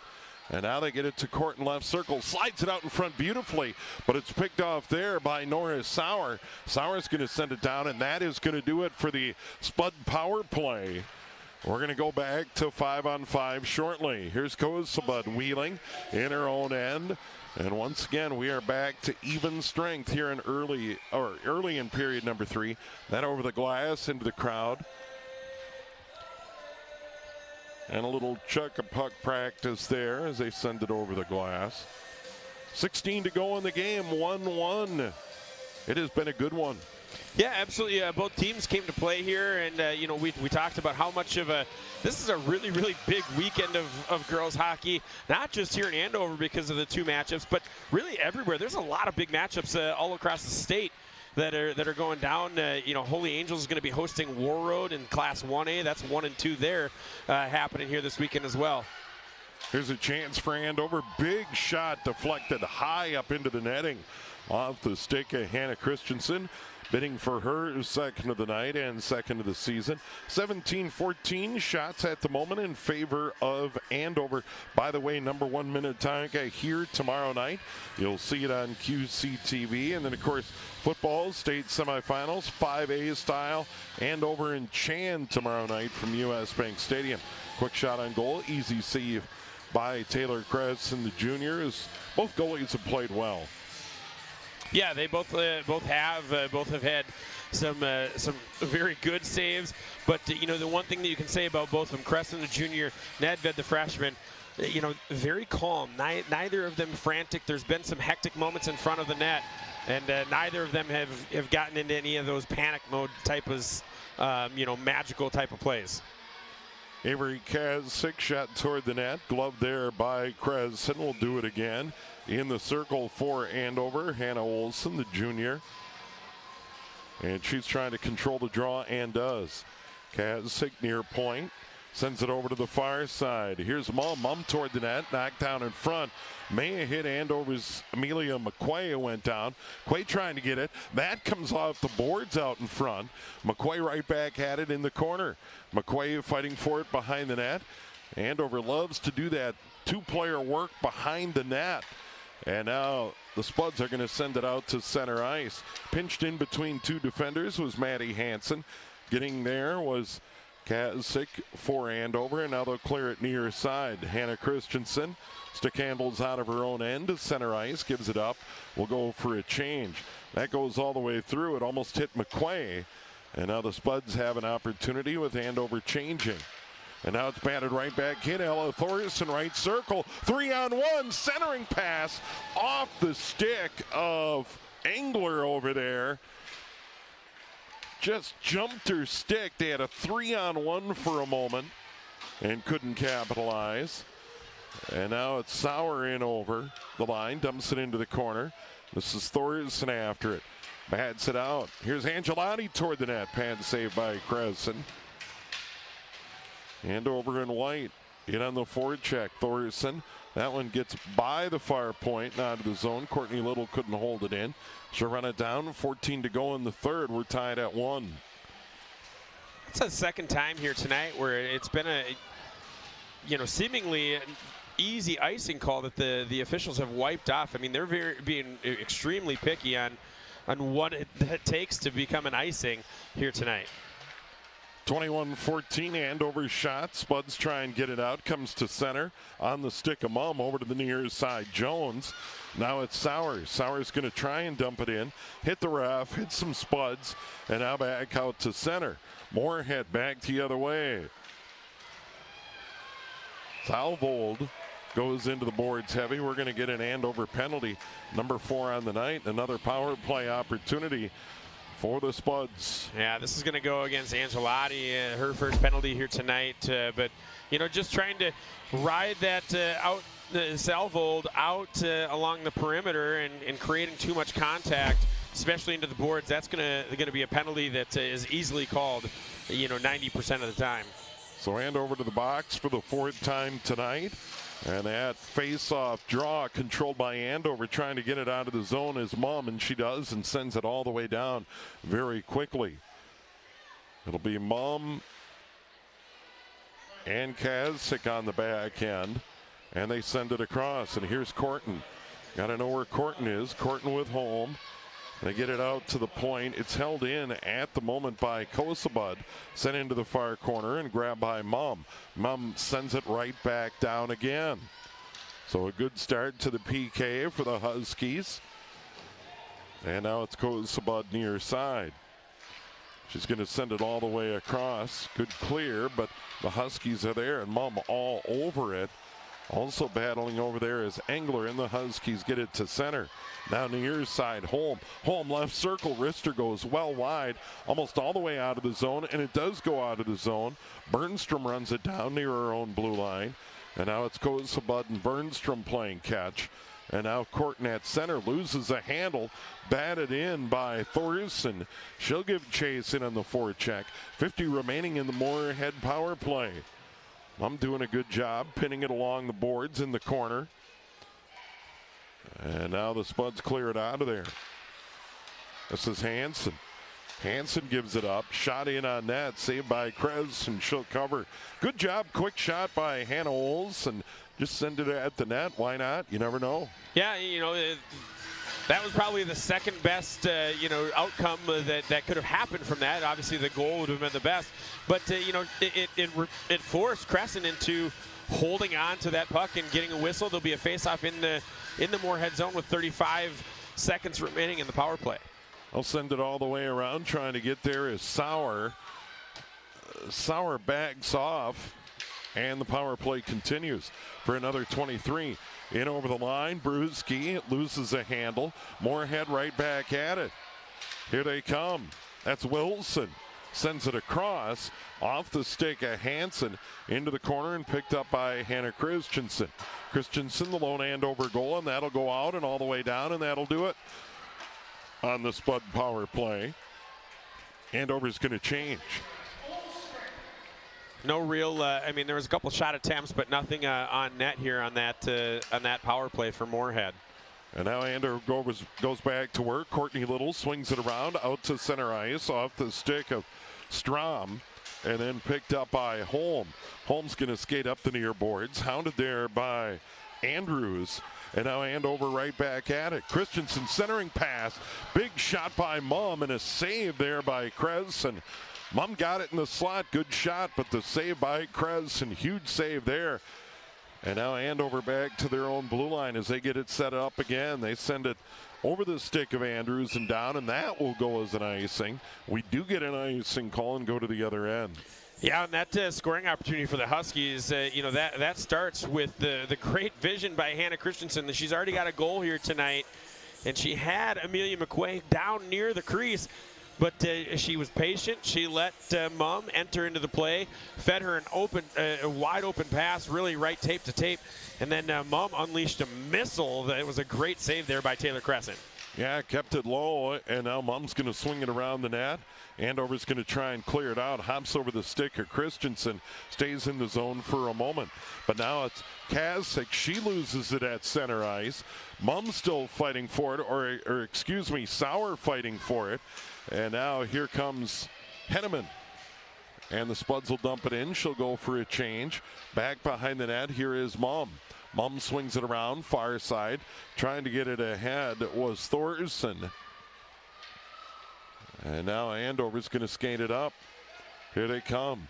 And now they get it to Korten left circle. Slides it out in front beautifully, but it's picked off there by Nora Sauer. Sauer's going to send it down, and that is going to do it for the Spud power play. We're going to go back to 5-on-5 shortly. Here's Kozabud wheeling in her own end. And once again, we are back to even strength here in early in period number 3. Then over the glass into the crowd. And a little chuck-a-puck practice there as they send it over the glass. 16 to go in the game, 1-1. It has been a good one. Yeah, absolutely. Both teams came to play here, and we talked about how much of this is a really, really big weekend of girls hockey, not just here in Andover because of the 2 matchups, but really everywhere. There's a lot of big matchups all across the state that are going down. Holy Angels is going to be hosting War Road in Class 1A. That's 1 and 2 there happening here this weekend as well. Here's a chance for Andover. Big shot deflected high up into the netting off the stick of Hannah Christensen. Bidding for her second of the night and second of the season. 17-14 shots at the moment in favor of Andover. By the way, #1 Minnetonka here tomorrow night. You'll see it on QCTV. And then, of course, football state semifinals, 5A style. Andover and Chan tomorrow night from U.S. Bank Stadium. Quick shot on goal. Easy save by Taylor Kress and the juniors. Both goalies have played well. Yeah, they both have had some very good saves. But the one thing that you can say about both of them, Crescent the junior, Nedved the freshman, very calm. Neither of them frantic. There's been some hectic moments in front of the net, and neither of them have gotten into any of those panic mode type of magical type of plays. Avery Kaz, shot toward the net, glove there by Kress, and we'll do it again. In the circle for Andover, Hannah Olson, the junior. And she's trying to control the draw and does. Kaz near point, sends it over to the far side. Here's Mum toward the net, knocked down in front. May have hit Andover's Amelia McQuay, went down. Quay trying to get it. That comes off the boards out in front. McQuay right back at it in the corner. McQuay fighting for it behind the net. Andover loves to do that 2-player work behind the net. And now the Spuds are going to send it out to center ice. Pinched in between 2 defenders was Maddie Hansen. Getting there was Kazsick for Andover, and now they'll clear it near side. Hannah Christensen stick handles out of her own end to center ice, gives it up. We'll go for a change. That goes all the way through. It almost hit McQuay. And now the Spuds have an opportunity with Andover changing. And now it's batted right back in. Ella Thorson, right circle. 3-on-1, centering pass off the stick of Engler over there. just jumped her stick. They had a 3-on-1 for a moment and couldn't capitalize. And now it's Sauer in over the line, dumps it into the corner. This is Thorson after it. Bats it out. Here's Angelotti toward the net. Pad saved by Cresson. Andover in white. In on the forward check. Thorson. That one gets by the far point, not to the zone. Courtney Little couldn't hold it in. She'll run it down. 14 to go in the third. We're tied at 1. It's the second time here tonight where it's been a, seemingly easy icing call that the officials have wiped off. I mean, they're being extremely picky on what it takes to become an icing here tonight. 21-14, Andover shot. Spuds try and get it out. Comes to center on the stick of Mum over to the near side. Jones. Now it's Sauer. Sauer's going to try and dump it in. Hit the ref. Hit some Spuds. And now back out to center. Moorhead back the other way. Salvold goes into the boards heavy. We're going to get an Andover penalty. Number 4 on the night. Another power play opportunity for the Spuds. Yeah, this is going to go against Angelotti, her first penalty here tonight. But, just trying to ride that Salvold out along the perimeter and creating too much contact, especially into the boards. That's going to be a penalty that is easily called, 90% of the time. So Andover to the box for the 4th time tonight. And that face-off draw controlled by Andover, trying to get it out of the zone is Mum, and she does and sends it all the way down very quickly. It'll be Mum and Kazsick on the back end, and they send it across. And here's Corton. Got to know where Corton is. Corton with home. They get it out to the point. It's held in at the moment by Kosabud. Sent into the far corner and grabbed by Mum. Mum sends it right back down again. So a good start to the PK for the Huskies. And now it's Kosabud near side. She's going to send it all the way across. Good clear, but the Huskies are there and Mum all over it. Also battling over there is Engler, and the Huskies get it to center. Now near side, Holm. Holm left circle. Rister goes well wide, almost all the way out of the zone, and it does go out of the zone. Bernstrom runs it down near her own blue line. And now it's Kosabud and Bernstrom playing catch. And now Corton at center loses a handle, batted in by Thorson. She'll give chase in on the forecheck. 50 remaining in the Moorhead power play. I'm doing a good job pinning it along the boards in the corner. And now the Spuds clear it out of there. This is Hansen. Hansen gives it up. Shot in on net. Saved by Krebs, and she'll cover. Good job. Quick shot by Hannah Olsen. Just send it at the net. Why not? You never know. Yeah, that was probably the second best, outcome that could have happened from that. Obviously, the goal would have been the best, but it forced Crescent into holding on to that puck and getting a whistle. There'll be a face-off in the Moorhead zone with 35 seconds remaining in the power play. I'll send it all the way around. Trying to get there is Sauer. Sauer backs off, and the power play continues for another 23. In over the line, Brewski loses a handle. Moorhead right back at it. Here they come. That's Wilson. Sends it across, off the stick of Hansen, into the corner and picked up by Hannah Christensen. Christensen, the lone Andover goal, and that'll go out and all the way down, and that'll do it on the Spud power play. Andover's going to change. No real, there was a couple shot attempts, but nothing on net here on that power play for Moorhead. And now Andover goes back to work. Courtney Little swings it around out to center ice off the stick of Strom, and then picked up by Holm. Holm's going to skate up the near boards, hounded there by Andrews. And now Andover right back at it. Christensen centering pass. Big shot by Mum, and a save there by Kress. And Mum got it in the slot. Good shot, but the save by Kress, and huge save there. And now Andover back to their own blue line as they get it set up again. They send it over the stick of Andrews and down, and that will go as an icing. We do get an icing call and go to the other end. Yeah, and that scoring opportunity for the Huskies, that starts with the great vision by Hannah Christensen. She's already got a goal here tonight, and she had Amelia McQuaig down near the crease. but she was patient. She let Mom enter into the play, fed her an a wide open pass, really right tape to tape, and then Mom unleashed a missile. That was a great save there by Taylor Crescent. Yeah, kept it low, and now Mom's going to swing it around the net. Andover's going to try and clear it out. Hops over the stick of Christensen. Stays in the zone for a moment. But now it's Kazsick. She loses it at center ice. Mom's still fighting for it, or excuse me, Sauer fighting for it. And now here comes Henneman. And the Spuds will dump it in. She'll go for a change. Back behind the net, here is Mom. Mom swings it around, far side. Trying to get it ahead was Thorson. And now Andover's going to skate it up. Here they come.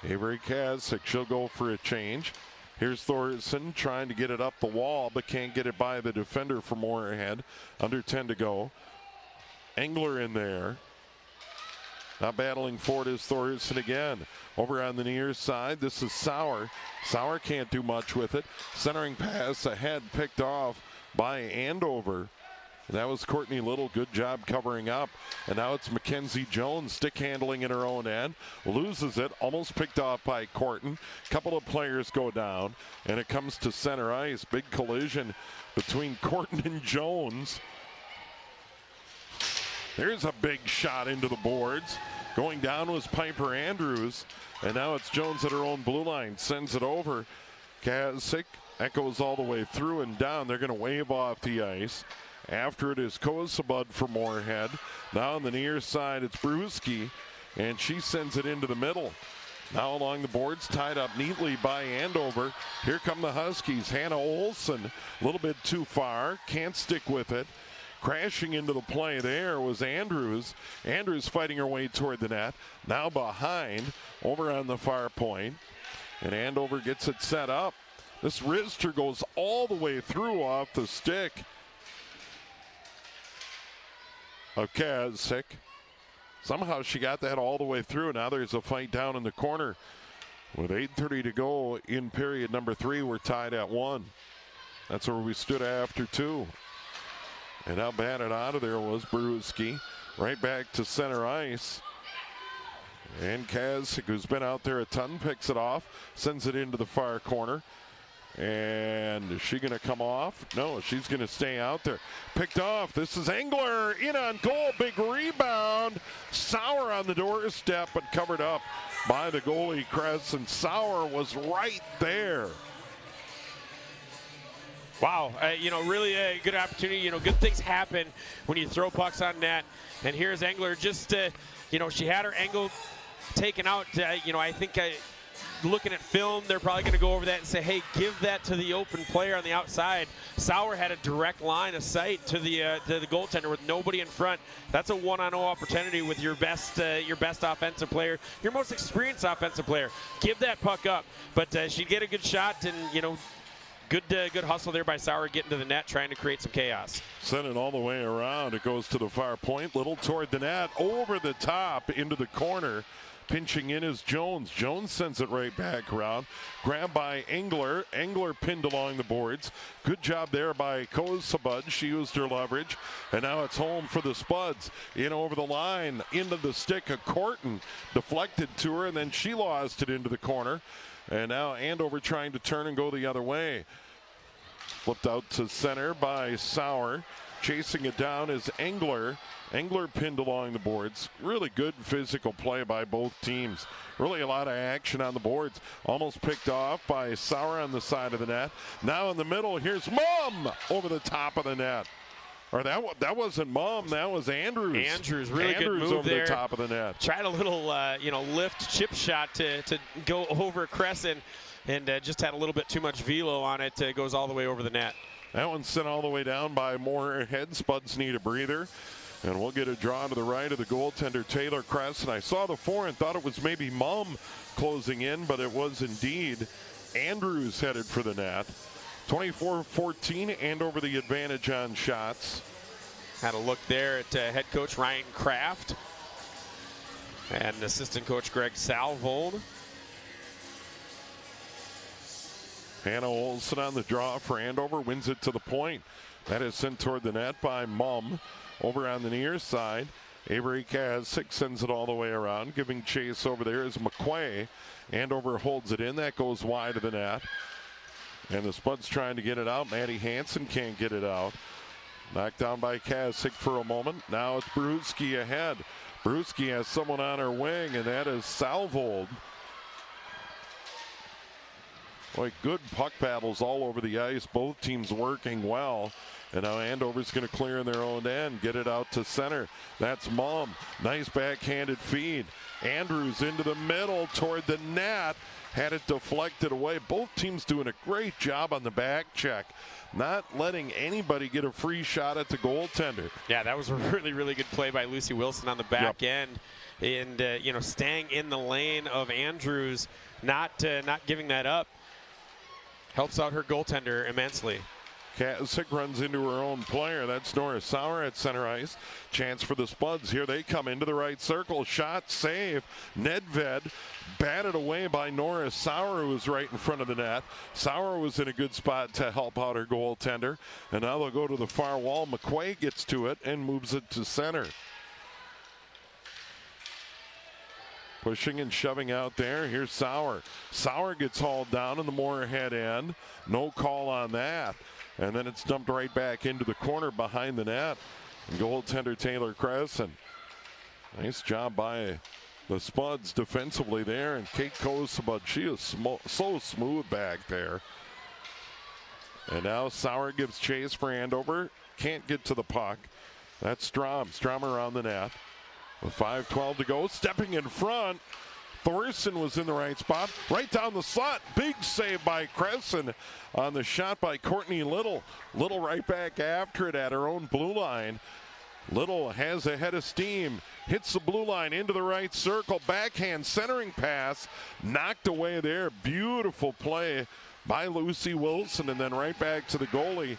Avery Kazsick, she'll go for a change. Here's Thorson trying to get it up the wall, but can't get it by the defender for Moorhead. Under 10 to go. Engler in there. Now battling for it is Thorson again. Over on the near side, this is Sauer. Sauer can't do much with it. Centering pass ahead, picked off by Andover. And that was Courtney Little. Good job covering up. And now it's Mackenzie Jones stick handling in her own end. Loses it. Almost picked off by Corton. Couple of players go down. And it comes to center ice. Big collision between Corton and Jones. There's a big shot into the boards. Going down was Piper Andrews. And now it's Jones at her own blue line. Sends it over. Kazsick. That goes all the way through and down. They're going to wave off the ice. After it is Kozabud for Moorhead. Now on the near side, it's Brewski, and she sends it into the middle. Now along the boards, tied up neatly by Andover. Here come the Huskies. Hannah Olson, a little bit too far, can't stick with it. Crashing into the play there was Andrews. Andrews fighting her way toward the net. Now behind, over on the far point, and Andover gets it set up. This wrister goes all the way through off the stick of Kazsick. Somehow she got that all the way through. Now there's a fight down in the corner. With 8:30 to go in period number 3, we're tied at 1. That's where we stood after 2. And now batted out of there was Brewski. Right back to center ice. And Kazsick, who's been out there a ton, picks it off, sends it into the far corner. And is she going to come off? No, she's going to stay out there. Picked off. This is Engler in on goal. Big rebound. Sauer on the doorstep, but covered up by the goalie, Crescent. Sauer was right there. Wow, really a good opportunity. Good things happen when you throw pucks on net. And here's Engler just, she had her angle taken out. I think looking at film, they're probably going to go over that and say, hey, give that to the open player on the outside. Sauer had a direct line of sight to the goaltender with nobody in front. That's a one-on-one opportunity with your best offensive player, your most experienced offensive player. Give that puck up. But she'd get a good shot, and good hustle there by Sauer getting to the net, trying to create some chaos. Send it all the way around. It goes to the far point. Little toward the net, over the top into the corner. Pinching in is Jones. Jones sends it right back around. Grabbed by Engler. Engler pinned along the boards. Good job there by Kozabud. She used her leverage. And now it's home for the Spuds. In over the line. Into the stick of Corton. Deflected to her, and then she lost it into the corner. And now Andover trying to turn and go the other way. Flipped out to center by Sauer. Chasing it down is Engler. Engler pinned along the boards. Really good physical play by both teams. Really a lot of action on the boards. Almost picked off by Sauer on the side of the net. Now in the middle, here's Mum over the top of the net. Or that wasn't Mum, that was Andrews. Andrews, really good move over there. The top of the net. Tried a little, lift chip shot to go over Crescent, and just had a little bit too much velo on it. Goes all the way over the net. That one's sent all the way down by Moorhead. Spuds need a breather. And we'll get a draw to the right of the goaltender, Taylor Crescent. I saw the fore and thought it was maybe Mum closing in, but it was indeed Andrews headed for the net. 24-14, Andover the advantage on shots. Had a look there at head coach Ryan Kraft and assistant coach Greg Salvold. Hannah Olson on the draw for Andover, wins it to the point. That is sent toward the net by Mum. Over on the near side, Avery Kasich sends it all the way around. Giving chase over there is McQuay. Andover holds it in. That goes wide of the net. And the Spuds trying to get it out. Maddie Hansen can't get it out. Knocked down by Kasich for a moment. Now it's Brewski ahead. Brewski has someone on her wing, and that is Salvold. Boy, good puck battles all over the ice. Both teams working well. And now Andover's going to clear in their own end. Get it out to center. That's Mum. Nice backhanded feed. Andrews into the middle toward the net. Had it deflected away. Both teams doing a great job on the back check. Not letting anybody get a free shot at the goaltender. Yeah, that was a really, really good play by Lucy Wilson on the back end. And, you know, staying in the lane of Andrews, not giving that up, helps out her goaltender immensely. Kasich runs into her own player. That's Nora Sauer at center ice. Chance for the Spuds. Here they come into the right circle. Shot, save. Nedved batted away by Nora Sauer, who was right in front of the net. Sauer was in a good spot to help out her goaltender. And now they'll go to the far wall. McQuay gets to it and moves it to center. Pushing and shoving out there. Here's Sauer. Sauer gets hauled down in the Moorhead end. No call on that. And then it's dumped right back into the corner behind the net. And goaltender Taylor Cresson. Nice job by the Spuds defensively there. And Kate Kosebud, she is so smooth back there. And now Sauer gives chase for Andover. Can't get to the puck. That's Strom. Strom around the net. With 5:12 to go. Stepping in front. Thorson was in the right spot. Right down the slot. Big save by Cresson on the shot by Courtney Little. Little right back after it at her own blue line. Little has a head of steam. Hits the blue line into the right circle. Backhand centering pass. Knocked away there. Beautiful play by Lucy Wilson. And then right back to the goalie.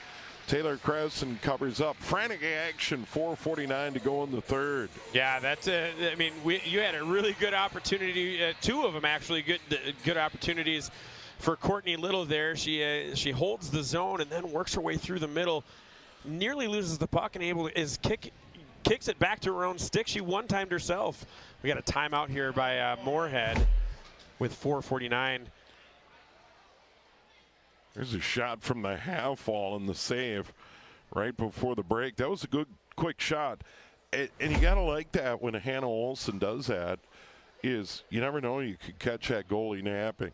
Taylor Cresson covers up. Frantic action, 4:49 to go in the third. Yeah, that's I mean, you had a really good opportunity, two of them actually good opportunities for Courtney Little there. She holds the zone and then works her way through the middle, nearly loses the puck and kicks it back to her own stick. She one-timed herself. We got a timeout here by Moorhead with 4:49. There's a shot from the half wall in the save right before the break. That was a good, quick shot. And you got to like that when Hannah Olsen does that, is you never know, you could catch that goalie napping.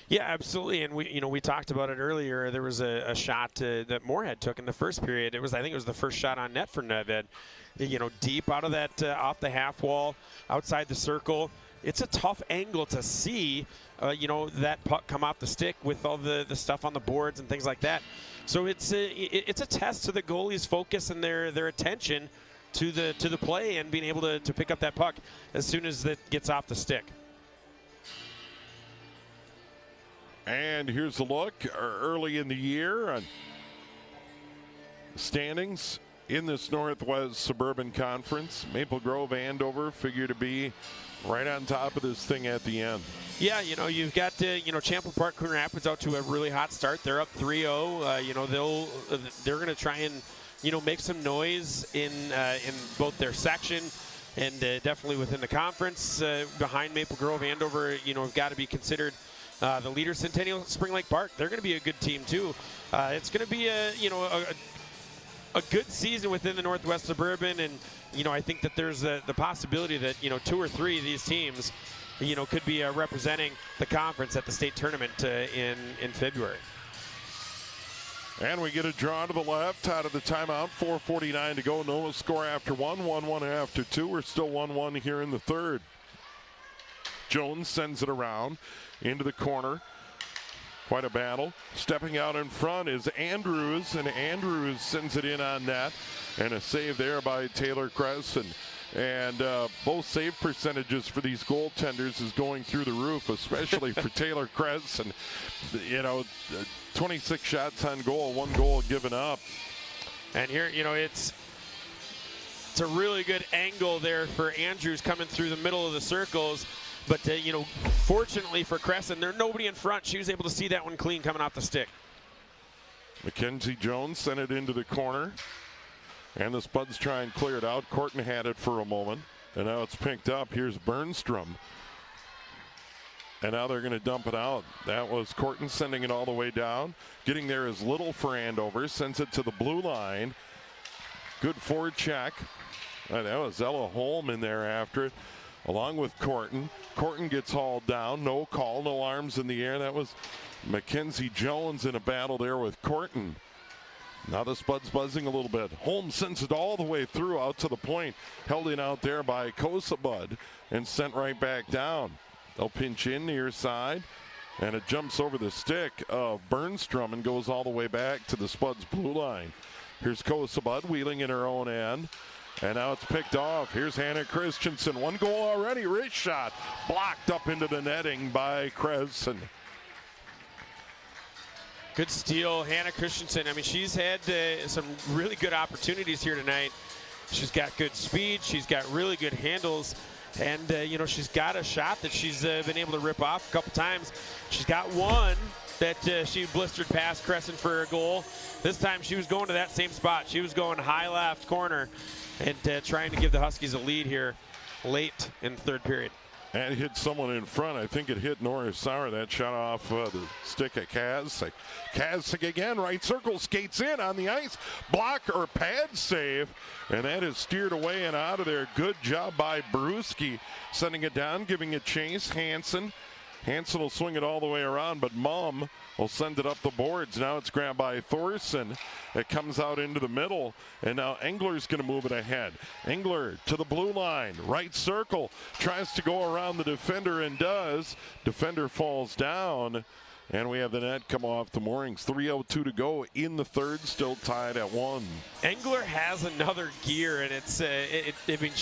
Yeah, absolutely. And we talked about it earlier. There was a shot that Moorhead took in the first period. I think it was the first shot on net for Nedved. Deep out of that, off the half wall, outside the circle. It's a tough angle to see, that puck come off the stick with all the stuff on the boards and things like that. So it's a test to the goalie's focus and their attention to the play and being able to pick up that puck as soon as it gets off the stick. And here's a look early in the year on standings in this Northwest Suburban Conference. Maple Grove, Andover figure to be right on top of this thing at the end. Yeah, you've got Champlain Park, Coon Rapids out to a really hot start. They're up 3-0. They're going to try and make some noise in both their section and definitely within the conference. Behind Maple Grove, Andover, have got to be considered the leader. Centennial Spring Lake Park, they're going to be a good team too. It's going to be a good season within the Northwest Suburban, and I think that there's the possibility that 2 or 3 of these teams could be representing the conference at the state tournament in February. And we get a draw to the left out of the timeout. 4:49 to go. No score after 1-1 after 2. We're still 1-1 here in the third. Jones sends it around into the corner. Quite a battle. Stepping out in front is Andrews, and Andrews sends it in on net. And a save there by Taylor Cresson. And both save percentages for these goaltenders is going through the roof, especially for Taylor Cresson. 26 shots on goal, 1 goal given up. And here, it's a really good angle there for Andrews coming through the middle of the circles. But, fortunately for Cresson, there's nobody in front. She was able to see that one clean coming off the stick. Mackenzie Jones sent it into the corner. And the Spuds try and clear it out. Corton had it for a moment, and now it's picked up. Here's Bernstrom. And now they're going to dump it out. That was Corton sending it all the way down. Getting there is Little for Andover. Sends it to the blue line. Good forward check. That was Ella Holm in there after it, along with Corton. Corton gets hauled down. No call, no arms in the air. That was Mackenzie Jones in a battle there with Corton. Now the Spuds buzzing a little bit. Holmes sends it all the way through out to the point. Held in out there by Kosabud and sent right back down. They'll pinch in near side, and it jumps over the stick of Bernstrom and goes all the way back to the Spuds blue line. Here's Kosabud wheeling in her own end, and now it's picked off. Here's Hannah Christensen. One goal already. Wrist shot blocked up into the netting by Kresen. Good steal, Hannah Christensen. I mean, she's had some really good opportunities here tonight. She's got good speed. She's got really good handles. And, you know, she's got a shot that she's been able to rip off a couple times. She's got one that she blistered past Crescent for a goal. This time she was going to that same spot. She was going high left corner and trying to give the Huskies a lead here late in the third period. And hit someone in front. I think it hit Norris Sauer. That shot off the stick of Kazak. Kazak again, right circle, skates in on the ice. Block or pad save. And that is steered away and out of there. Good job by Brewski. Sending it down, giving it chase. Hansen will swing it all the way around, but Mum will send it up the boards. Now it's grabbed by Thorson. It comes out into the middle, and now Engler's going to move it ahead. Engler to the blue line, right circle, tries to go around the defender and does. Defender falls down, and we have the net come off the moorings. 3:02 to go in the third, still tied at 1. Engler has another gear, and it's, I mean,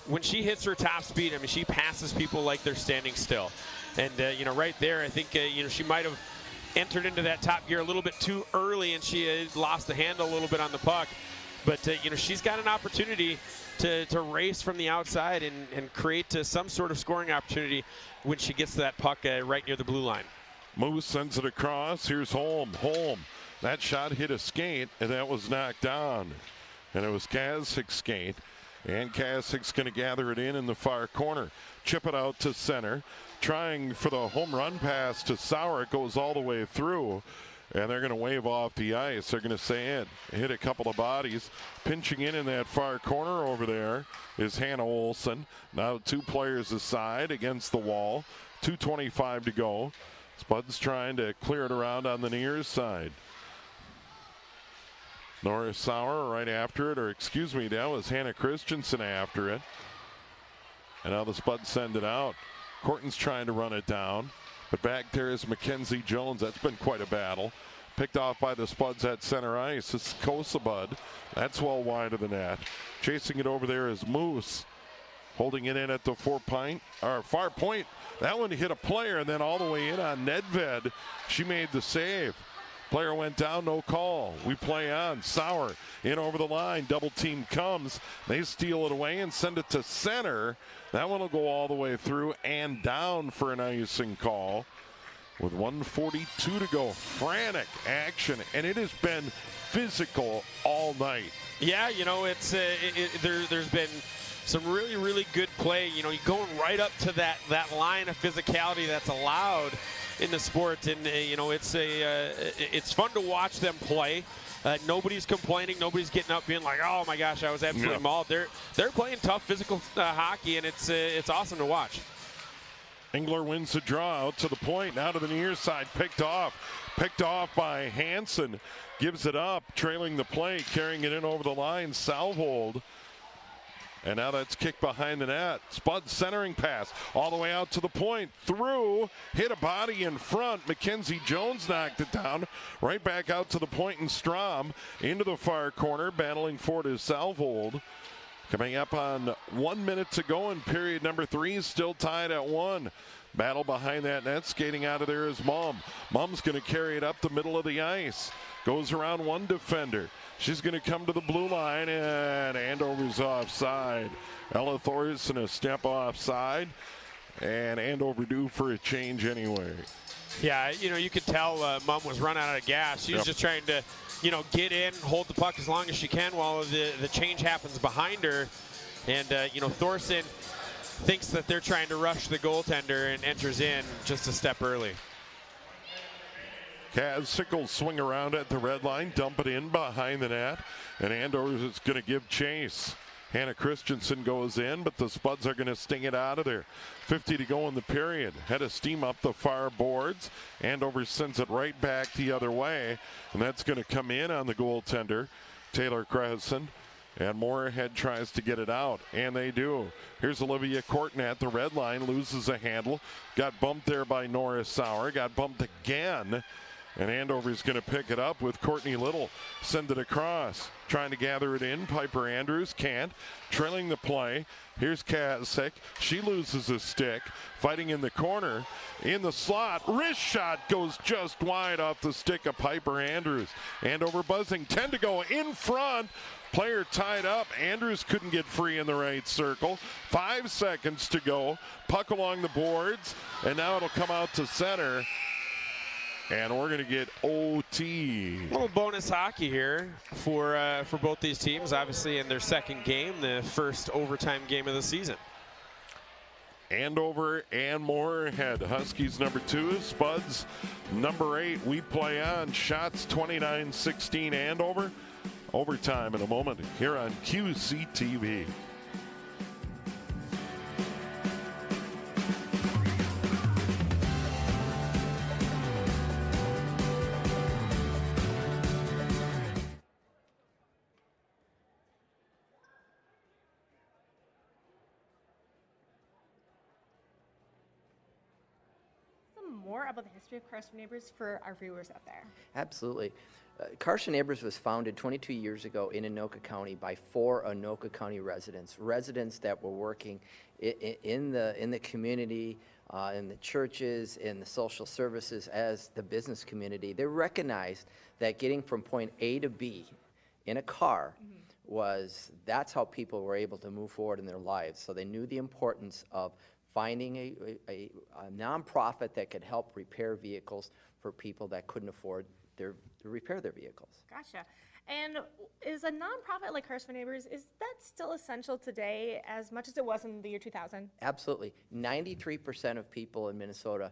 when she hits her top speed, I mean, she passes people like they're standing still. And, you know, right there, I think, you know, she might have entered into that top gear a little bit too early, and she lost the handle a little bit on the puck. But, you know, she's got an opportunity to race from the outside and create some sort of scoring opportunity when she gets to that puck right near the blue line. Moose sends it across. Here's Holm. That shot hit a skate, and that was knocked down. And it was Kazak's skate. And Kazak's going to gather it in the far corner. Chip it out to center. Trying for the home run pass to Sauer. It goes all the way through. And they're going to wave off the ice. They're going to say it. Hit a couple of bodies. Pinching in that far corner over there is Hannah Olsen. Now 2 players aside against the wall. 2:25 to go. Spuds trying to clear it around on the near side. Norris Sauer right after it, or excuse me, that was Hannah Christensen after it. And now the Spuds send it out. Corton's trying to run it down, but back there is Mackenzie Jones. That's been quite a battle. Picked off by the Spuds at center ice. It's Kosabud. That's well wide of the net. Chasing it over there is Moose. Holding it in at the far point. That one hit a player and then all the way in on Nedved. She made the save. Player went down, no call. We play on. Sauer in over the line. Double team comes. They steal it away and send it to center. That one will go all the way through and down for an icing call. With 1:42 to go. Frantic action, and it has been physical all night. Yeah, you know, it's there's been some really, really good play. You know, you're going right up to that line of physicality that's allowed in the sport, and you know, it's fun to watch them play. Nobody's complaining. Nobody's getting up being like, "Oh my gosh, I was absolutely mauled." They're playing tough physical hockey, and it's awesome to watch. Engler wins the draw out to the point, now to the near side, picked off by Hansen, gives it up, trailing the play, carrying it in over the line, Salvold. And now that's kicked behind the net. Spud centering pass all the way out to the point. Through, hit a body in front. Mackenzie Jones knocked it down. Right back out to the point and Strom into the far corner. Battling for it is Salvold. Coming up on 1 minute to go in period number 3. Still tied at 1. Battle behind that net. Skating out of there is Mum. Mum's going to carry it up the middle of the ice. Goes around one defender. She's going to come to the blue line, and Andover's offside. Ella Thorson a step offside, and Andover due for a change anyway. Yeah, you know, you could tell Mum was running out of gas. She was just trying to you know, get in, hold the puck as long as she can while the change happens behind her. And, you know, Thorson thinks that they're trying to rush the goaltender and enters in just a step early. Kaz Sickles swing around at the red line, dump it in behind the net, and Andover is going to give chase. Hannah Christensen goes in, but the Spuds are going to sting it out of there. 50 to go in the period. Head of steam up the far boards. Andover sends it right back the other way, and that's going to come in on the goaltender, Taylor Crewson. And Moorhead tries to get it out, and they do. Here's Olivia Courtney at the red line, loses a handle. Got bumped there by Nora Sauer, got bumped again. And Andover's going to pick it up with Courtney Little. Send it across. Trying to gather it in. Piper Andrews can't. Trailing the play. Here's Kazsick. She loses a stick. Fighting in the corner. In the slot. Wrist shot goes just wide off the stick of Piper Andrews. Andover buzzing. 10 to go in front. Player tied up. Andrews couldn't get free in the right circle. 5 seconds to go. Puck along the boards. And now it'll come out to center. And we're going to get OT. A little bonus hockey here for both these teams. Obviously in their second game, the first overtime game of the season. Andover and Moorhead. Huskies number 2, Spuds number 8. We play on. Shots 29-16 Andover. Overtime in a moment here on QCTV. More about the history of Carson Neighbors for our viewers out there. Absolutely. Carson Neighbors was founded 22 years ago in Anoka County by 4 Anoka County residents that were working in the community, in the churches, in the social services, as the business community. They recognized that getting from point A to B in a car that's how people were able to move forward in their lives. So they knew the importance of finding a nonprofit that could help repair vehicles for people that couldn't afford to repair their vehicles. Gotcha. And is a nonprofit like Carson Neighbors, is that still essential today as much as it was in the year 2000? Absolutely. 93% of people in Minnesota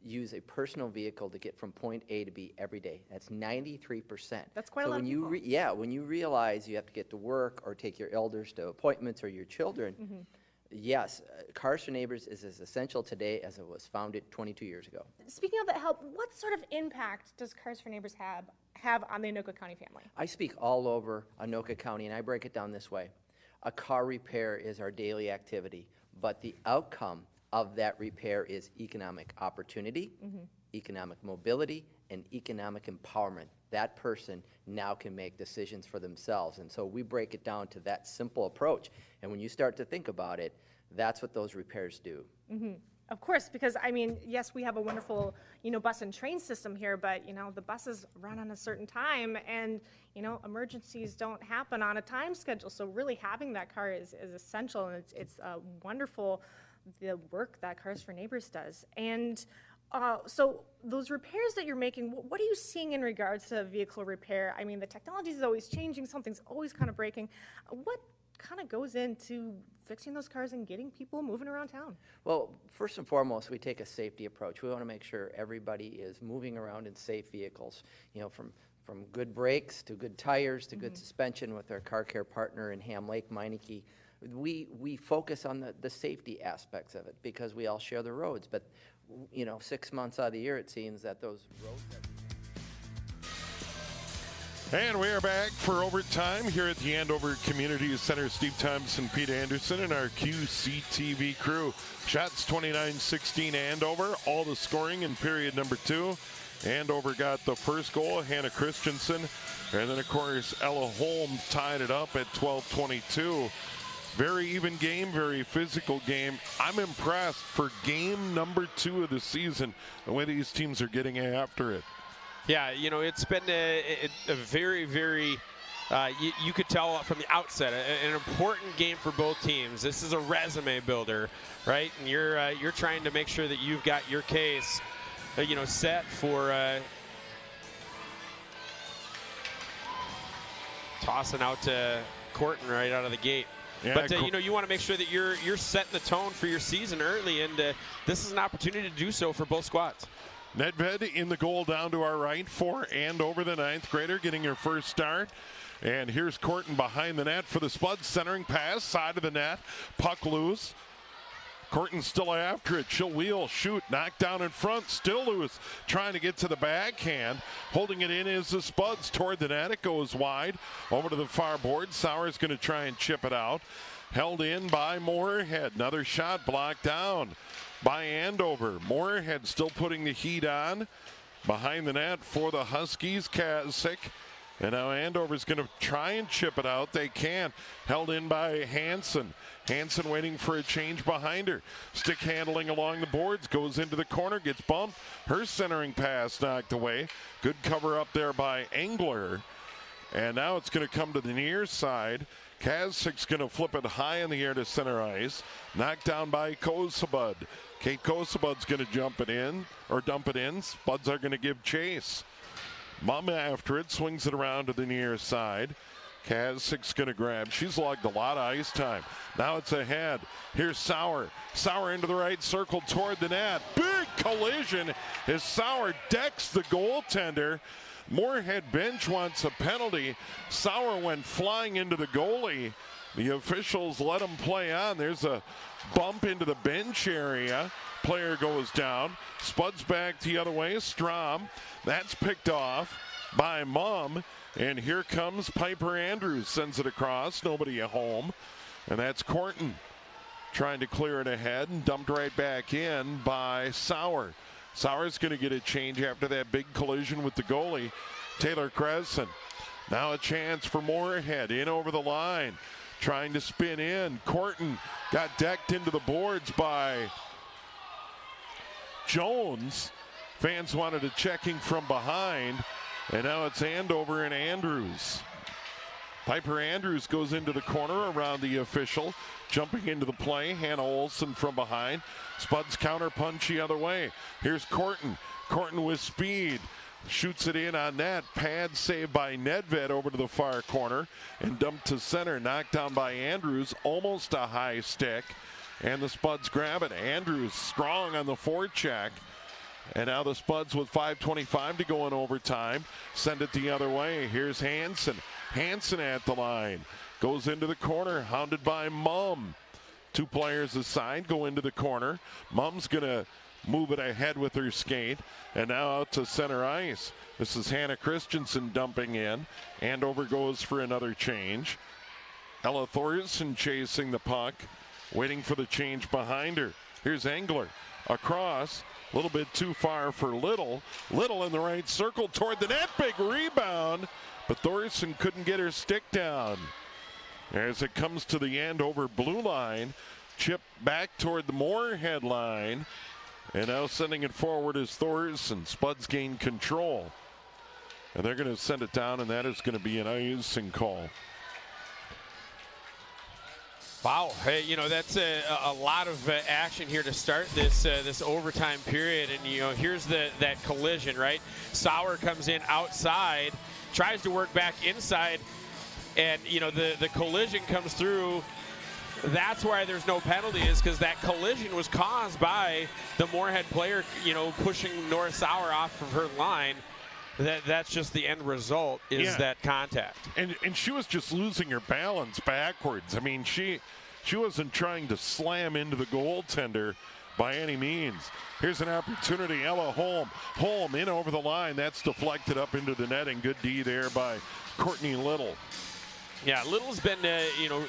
use a personal vehicle to get from point A to B every day. That's 93%. That's quite a lot of people. When you realize you have to get to work or take your elders to appointments or your children, yes, Carson Neighbors is as essential today as it was founded 22 years ago. Speaking of that help, what sort of impact does Carson Neighbors have on the Anoka County family? I speak all over Anoka County, and I break it down this way. A car repair is our daily activity, but the outcome of that repair is economic opportunity, economic mobility, and economic empowerment. That person now can make decisions for themselves. And so we break it down to that simple approach. And when you start to think about it, that's what those repairs do. Of course, because I mean, yes, we have a wonderful, bus and train system here, but the buses run on a certain time, and emergencies don't happen on a time schedule. So really having that car is essential, and it's wonderful the work that Cars for Neighbors does. And so those repairs that you're making, what are you seeing in regards to vehicle repair? I mean, the technology is always changing, something's always kind of breaking. What kind of goes into fixing those cars and getting people moving around town? Well, first and foremost, we take a safety approach. We want to make sure everybody is moving around in safe vehicles, from good brakes to good tires to good suspension with our car care partner in Ham Lake, Meineke. We focus on the safety aspects of it because we all share the roads, but 6 months out of the year it seems that those roads And we are back for overtime here at the Andover Community Center. Steve Thompson, Pete Anderson, and our QCTV crew. Shots 29-16 Andover. All the scoring in period number 2. Andover got the first goal, Hannah Christensen. And then, of course, Ella Holm tied it up at 12-22. Very even game, very physical game. I'm impressed for game number 2 of the season, the way these teams are getting after it. Yeah, it's been a very, very, you could tell from the outset, an important game for both teams. This is a resume builder, right? And you're trying to make sure that you've got your case, set for tossing out to Corton right out of the gate. Yeah, but you know, you want to make sure that you're setting the tone for your season early, and this is an opportunity to do so for both squads. Nedved in the goal down to our right for Andover, the 9th grader, getting her first start. And here's Corton behind the net for the Spuds, centering pass, side of the net, puck loose. Corton still after it. She'll wheel, shoot, knock down in front, still loose, trying to get to the backhand. Holding it in is the Spuds toward the net. It goes wide over to the far board. Sauer's going to try and chip it out. Held in by Moorhead. Another shot blocked down by Andover. Moorhead still putting the heat on. Behind the net for the Huskies, Kasich. And now Andover's going to try and chip it out. They can't. Held in by Hansen. Hansen waiting for a change behind her. Stick handling along the boards. Goes into the corner. Gets bumped. Her centering pass knocked away. Good cover up there by Engler. And now it's going to come to the near side. Kasich's going to flip it high in the air to center ice. Knocked down by Kosebud. Kate Kosebud's going to jump it in, or dump it in. Spuds are going to give chase. Mum after it, swings it around to the near side. Kasich's going to grab. She's logged a lot of ice time. Now it's ahead. Here's Sauer. Sauer into the right circle toward the net. Big collision as Sauer decks the goaltender. Moorhead bench wants a penalty. Sauer went flying into the goalie. The officials let him play on. There's a bump into the bench area. Player goes down. Spuds back the other way. Strom. That's picked off by Mum. And here comes Piper Andrews. Sends it across. Nobody at home. And that's Corton trying to clear it ahead and dumped right back in by Sauer. Sauer's going to get a change after that big collision with the goalie, Taylor Crescent. Now a chance for Moorhead in over the line. Trying to spin in. Corton got decked into the boards by Jones. Fans wanted a checking from behind. And now it's Andover and Andrews. Piper Andrews goes into the corner around the official. Jumping into the play. Hannah Olsen from behind. Spuds counter punch the other way. Here's Corton. Corton with speed. Shoots it in on net. Pad saved by Nedved over to the far corner and dumped to center. Knocked down by Andrews. Almost a high stick. And the Spuds grab it. Andrews strong on the forecheck. And now the Spuds with 5:25 to go in overtime. Send it the other way. Here's Hansen. Hansen at the line. Goes into the corner. Hounded by Mum. Two players aside go into the corner. Mum's going to move it ahead with her skate. And now out to center ice. This is Hannah Christensen dumping in. Andover goes for another change. Ella Thorson chasing the puck. Waiting for the change behind her. Here's Engler. Across. A little bit too far for Little. Little in the right circle toward the net. Big rebound. But Thorson couldn't get her stick down. As it comes to the Andover blue line. Chip back toward the Moorhead line. And now sending it forward is Thorson. Spuds gain control. And they're going to send it down, and that is going to be an icing call. Wow, hey, you know, that's a lot of action here to start this this overtime period, and you know, here's that collision, right? Sauer comes in outside, tries to work back inside, and you know, the collision comes through. That's why there's no penalty, is because that collision was caused by the Moorhead player, you know, pushing Nora Sauer off of her line. That's just the end result, is that contact. And she was just losing her balance backwards. I mean, she wasn't trying to slam into the goaltender by any means. Here's an opportunity. Ella Holm. Holm in over the line. That's deflected up into the netting. Good D there by Courtney Little. Yeah, Little's been, you know,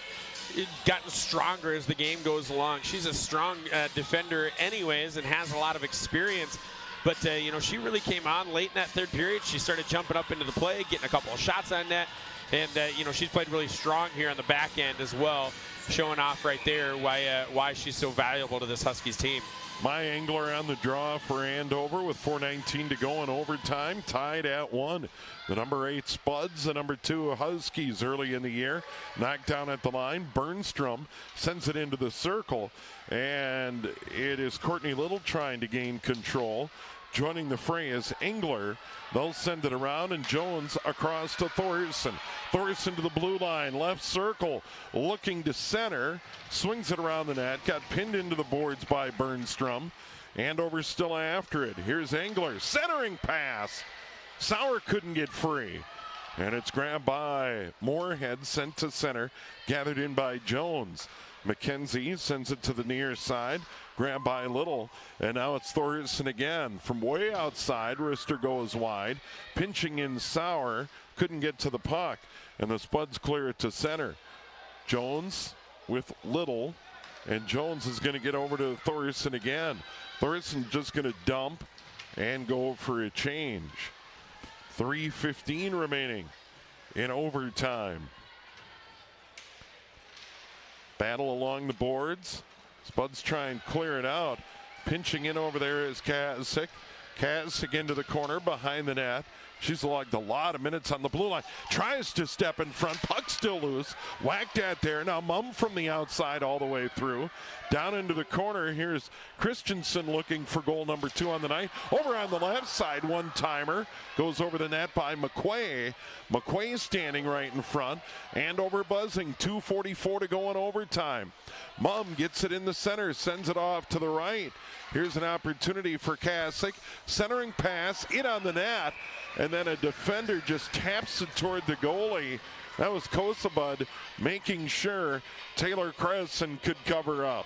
gotten stronger as the game goes along. She's a strong defender anyways and has a lot of experience. But, you know, she really came on late in that third period. She started jumping up into the play, getting a couple of shots on net. And, you know, she's played really strong here on the back end as well, showing off right there why she's so valuable to this Huskies team. My Engler on the draw for Andover with 4:19 to go in overtime, tied at 1. The number 8 Spuds, the number 2 Huskies early in the year. Knocked down at the line. Bernstrom sends it into the circle. And it is Courtney Little trying to gain control. joining the fray is Engler. They'll send it around, and Jones across to Thorson. Thorson to the blue line, left circle, looking to center, swings it around the net, got pinned into the boards by Bernstrom. Andover still after it. Here's Engler, centering pass. Sauer couldn't get free. And it's grabbed by Moorhead, sent to center, gathered in by Jones. McKenzie sends it to the near side, grabbed by Little, and now it's Thorson again. From way outside, Rister goes wide, pinching in Sauer, couldn't get to the puck, and the Spuds clear it to center. Jones with Little, and Jones is going to get over to Thorson again. Thorson just going to dump and go for a change. 3:15 remaining in overtime. Battle along the boards. Spuds try and clear it out. Pinching in over there is Kasick. Kasick into the corner behind the net. She's logged a lot of minutes on the blue line. Tries to step in front. Puck still loose. Whacked at there. Now Mum from the outside all the way through. Down into the corner. Here's Christensen looking for goal number 2 on the night. Over on the left side, one-timer. Goes over the net by McQuay. McQuay standing right in front. Andover buzzing. 2:44 to go in overtime. Mum gets it in the center. Sends it off to the right. Here's an opportunity for Kasick. Centering pass. In on the net. And then a defender just taps it toward the goalie. That was Kosabud making sure Taylor Cresson could cover up.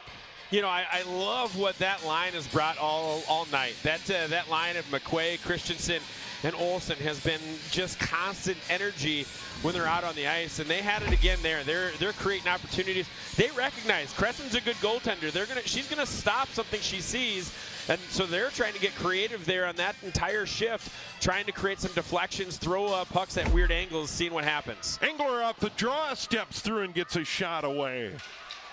You know, I love what that line has brought all night. That line of McQuay, Christensen, and Olsen has been just constant energy when they're out on the ice, and they had it again there. They're creating opportunities. They recognize Cresson's a good goaltender. She's gonna stop something she sees, and so they're trying to get creative there on that entire shift, trying to create some deflections, throw pucks at weird angles, seeing what happens. Engler off the draw, steps through and gets a shot away.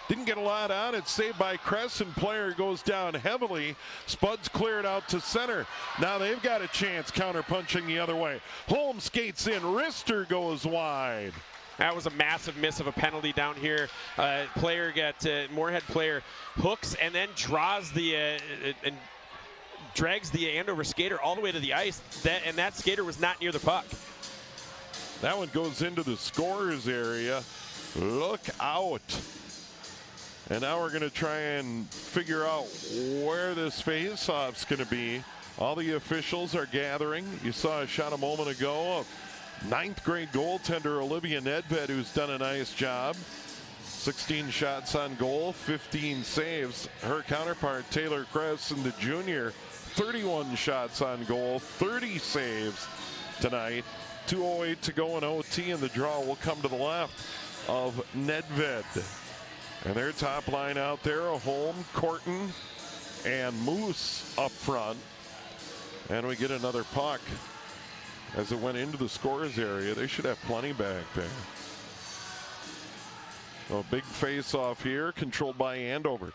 Didn't get a lot on it. Saved by Crescent. Player goes down heavily. Spuds cleared out to center. Now they've got a chance counter-punching the other way. Holmes skates in. Rister goes wide. That was a massive miss of a penalty down here. Moorhead player hooks and then draws and drags the Andover skater all the way to the ice. And that skater was not near the puck. That one goes into the scorer's area. Look out. And now we're going to try and figure out where this face-off's going to be. All the officials are gathering. You saw a shot a moment ago of 9th grade goaltender Olivia Nedved, who's done a nice job. 16 shots on goal, 15 saves. Her counterpart, Taylor Cresson, the junior, 31 shots on goal, 30 saves tonight. 2:08 to go in OT, and the draw will come to the left of Nedved. And their top line out there, Holm, Corton, and Moose up front. And we get another puck as it went into the scorer's area. They should have plenty back there. A big face-off here, controlled by Andover.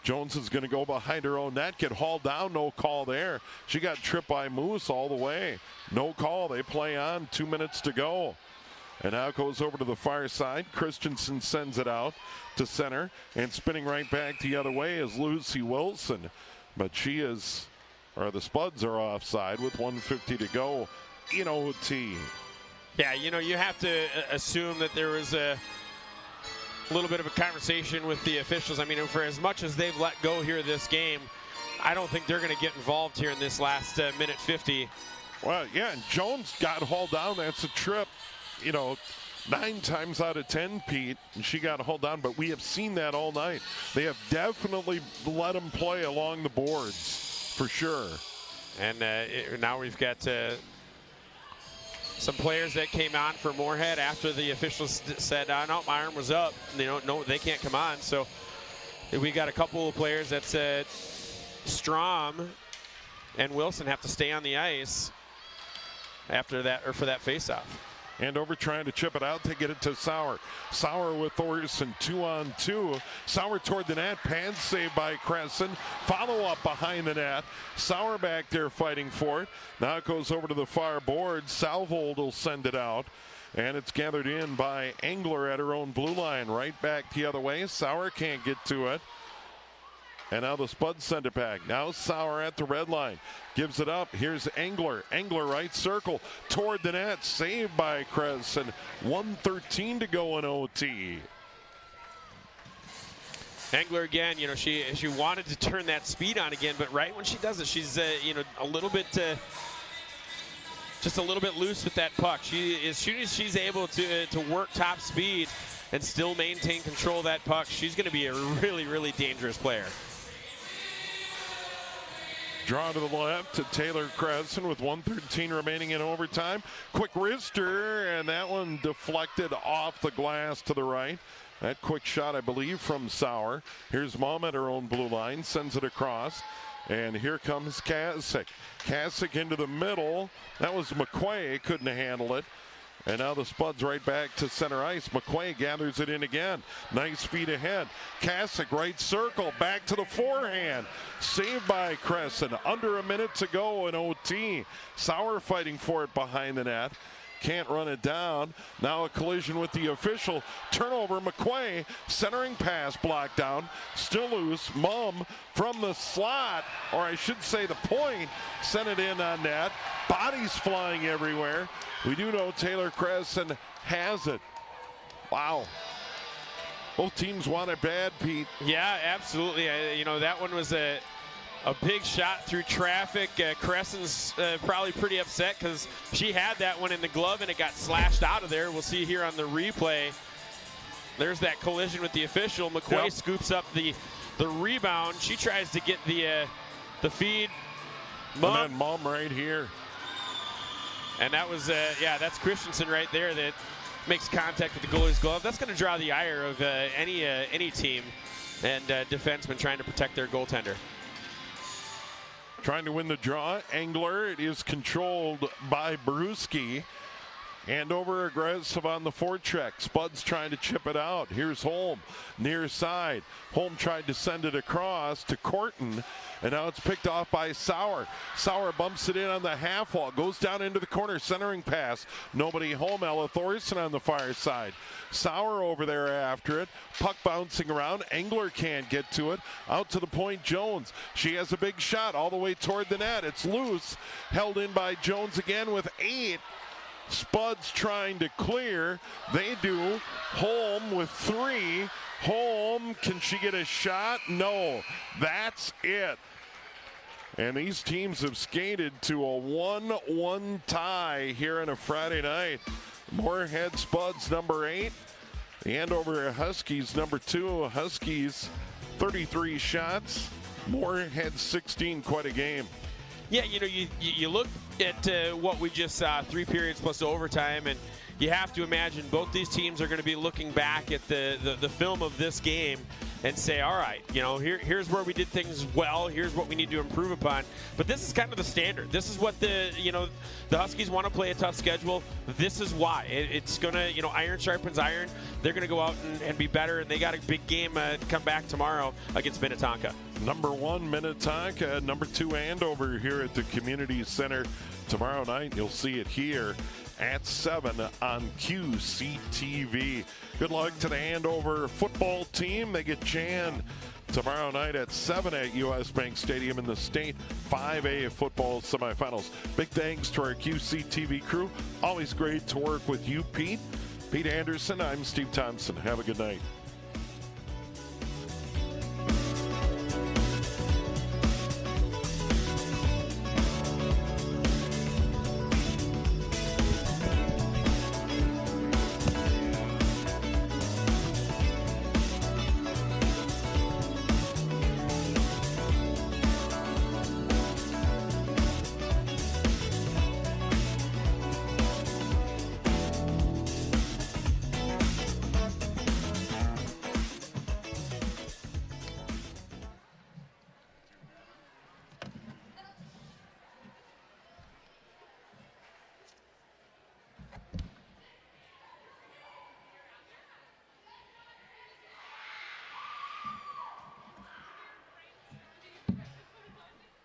Jones is going to go behind her own net, get hauled down, no call there. She got tripped by Moose all the way. No call, they play on, 2 minutes to go. And now goes over to the far side. Christensen sends it out to center, and spinning right back the other way is Lucy Wilson. But the Spuds are offside with 1:50 to go in OT. Yeah, you have to assume that there was a little bit of a conversation with the officials. I mean, for as much as they've let go here this game, I don't think they're going to get involved here in this last minute 50. Well, yeah, and Jones got hauled down. That's a trip. 9 times out of 10, Pete, and she got hauled down, but we have seen that all night. They have definitely let them play along the boards, for sure. And now we've got some players that came on for Moorhead after the officials said, no, my arm was up. No, they can't come on. So we got a couple of players that said Strom and Wilson have to stay on the ice after that, or for that faceoff. Andover trying to chip it out to get it to Sauer. Sauer with Thorson, 2-on-2. Sauer toward the net, pad saved by Cresson. Follow up behind the net. Sauer back there fighting for it. Now it goes over to the far board. Salvold will send it out. And it's gathered in by Engler at her own blue line. Right back the other way. Sauer can't get to it. And now the Spuds send it back. Now Sauer at the red line. Gives it up. Here's Engler. Engler right circle toward the net. Saved by Kress. And 1:13 to go in OT. Engler again, you know, she wanted to turn that speed on again, but right when she does it, she's you know, a little bit just a little bit loose with that puck. As soon as she's able to work top speed and still maintain control of that puck, she's going to be a really, really dangerous player. Draw to the left to Taylor Cresson with 1:13 remaining in overtime. Quick wrister, and that one deflected off the glass to the right. That quick shot, I believe, from Sauer. Here's Mom at her own blue line, sends it across. And here comes Kasich. Kasich into the middle. That was McQuay, couldn't handle it. And now the Spuds right back to center ice. McQuay gathers it in again. Nice feet ahead. Kasich right circle, back to the forehand. Saved by Crescent. Under a minute to go in OT. Sauer fighting for it behind the net. Can't run it down. Now a collision with the official. Turnover, McQuay. Centering pass blocked down. Still loose. Mum from the slot, or I should say the point, sent it in on net. Bodies flying everywhere. We do know Taylor Crescent has it. Wow. Both teams want it bad, Pete. Yeah, absolutely. You know, that one was a big shot through traffic. Crescent's probably pretty upset because she had that one in the glove and it got slashed out of there. We'll see here on the replay. There's that collision with the official. McQuay scoops up the rebound. She tries to get the feed. And then Mom right here. And that was, yeah, that's Christensen right there that makes contact with the goalie's glove. That's going to draw the ire of any team and defenseman trying to protect their goaltender. Trying to win the draw. Engler, it is controlled by Brewski. Andover aggressive on the forecheck. Spuds trying to chip it out. Here's Holm, near side. Holm tried to send it across to Corton, and now it's picked off by Sauer. Sauer bumps it in on the half wall, goes down into the corner, centering pass. Nobody home. Ella Thorson on the far side. Sauer over there after it. Puck bouncing around. Engler can't get to it. Out to the point, Jones. She has a big shot all the way toward the net. It's loose. Held in by Jones again with 8. Spuds trying to clear. They do. Holm with 3. Holm, can she get a shot? No. That's it. And these teams have skated to a 1-1 tie here on a Friday night. Moorhead Spuds number 8. The Andover Huskies number 2. Huskies 33 shots. Moorhead 16. Quite a game. Yeah, you know, you look at what we just saw, 3 periods plus overtime, and you have to imagine both these teams are going to be looking back at the film of this game and say, all right, you know, here's where we did things well, here's what we need to improve upon. But this is kind of the standard. This is what the Huskies want to play a tough schedule. This is why. It's going to, you know, iron sharpens iron. They're going to go out and be better, and they got a big game come back tomorrow against Minnetonka. Number 1, Minnetonka. Number 2, Andover here at the Community Center. Tomorrow night, you'll see it here at 7 on QCTV. Good luck to the Andover football team. They get Jan tomorrow night at 7 at US Bank Stadium in the state 5A football semifinals. Big thanks to our QCTV crew. Always great to work with you, Pete. Pete Anderson, I'm Steve Thompson. Have a good night.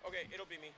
Okay, it'll be me.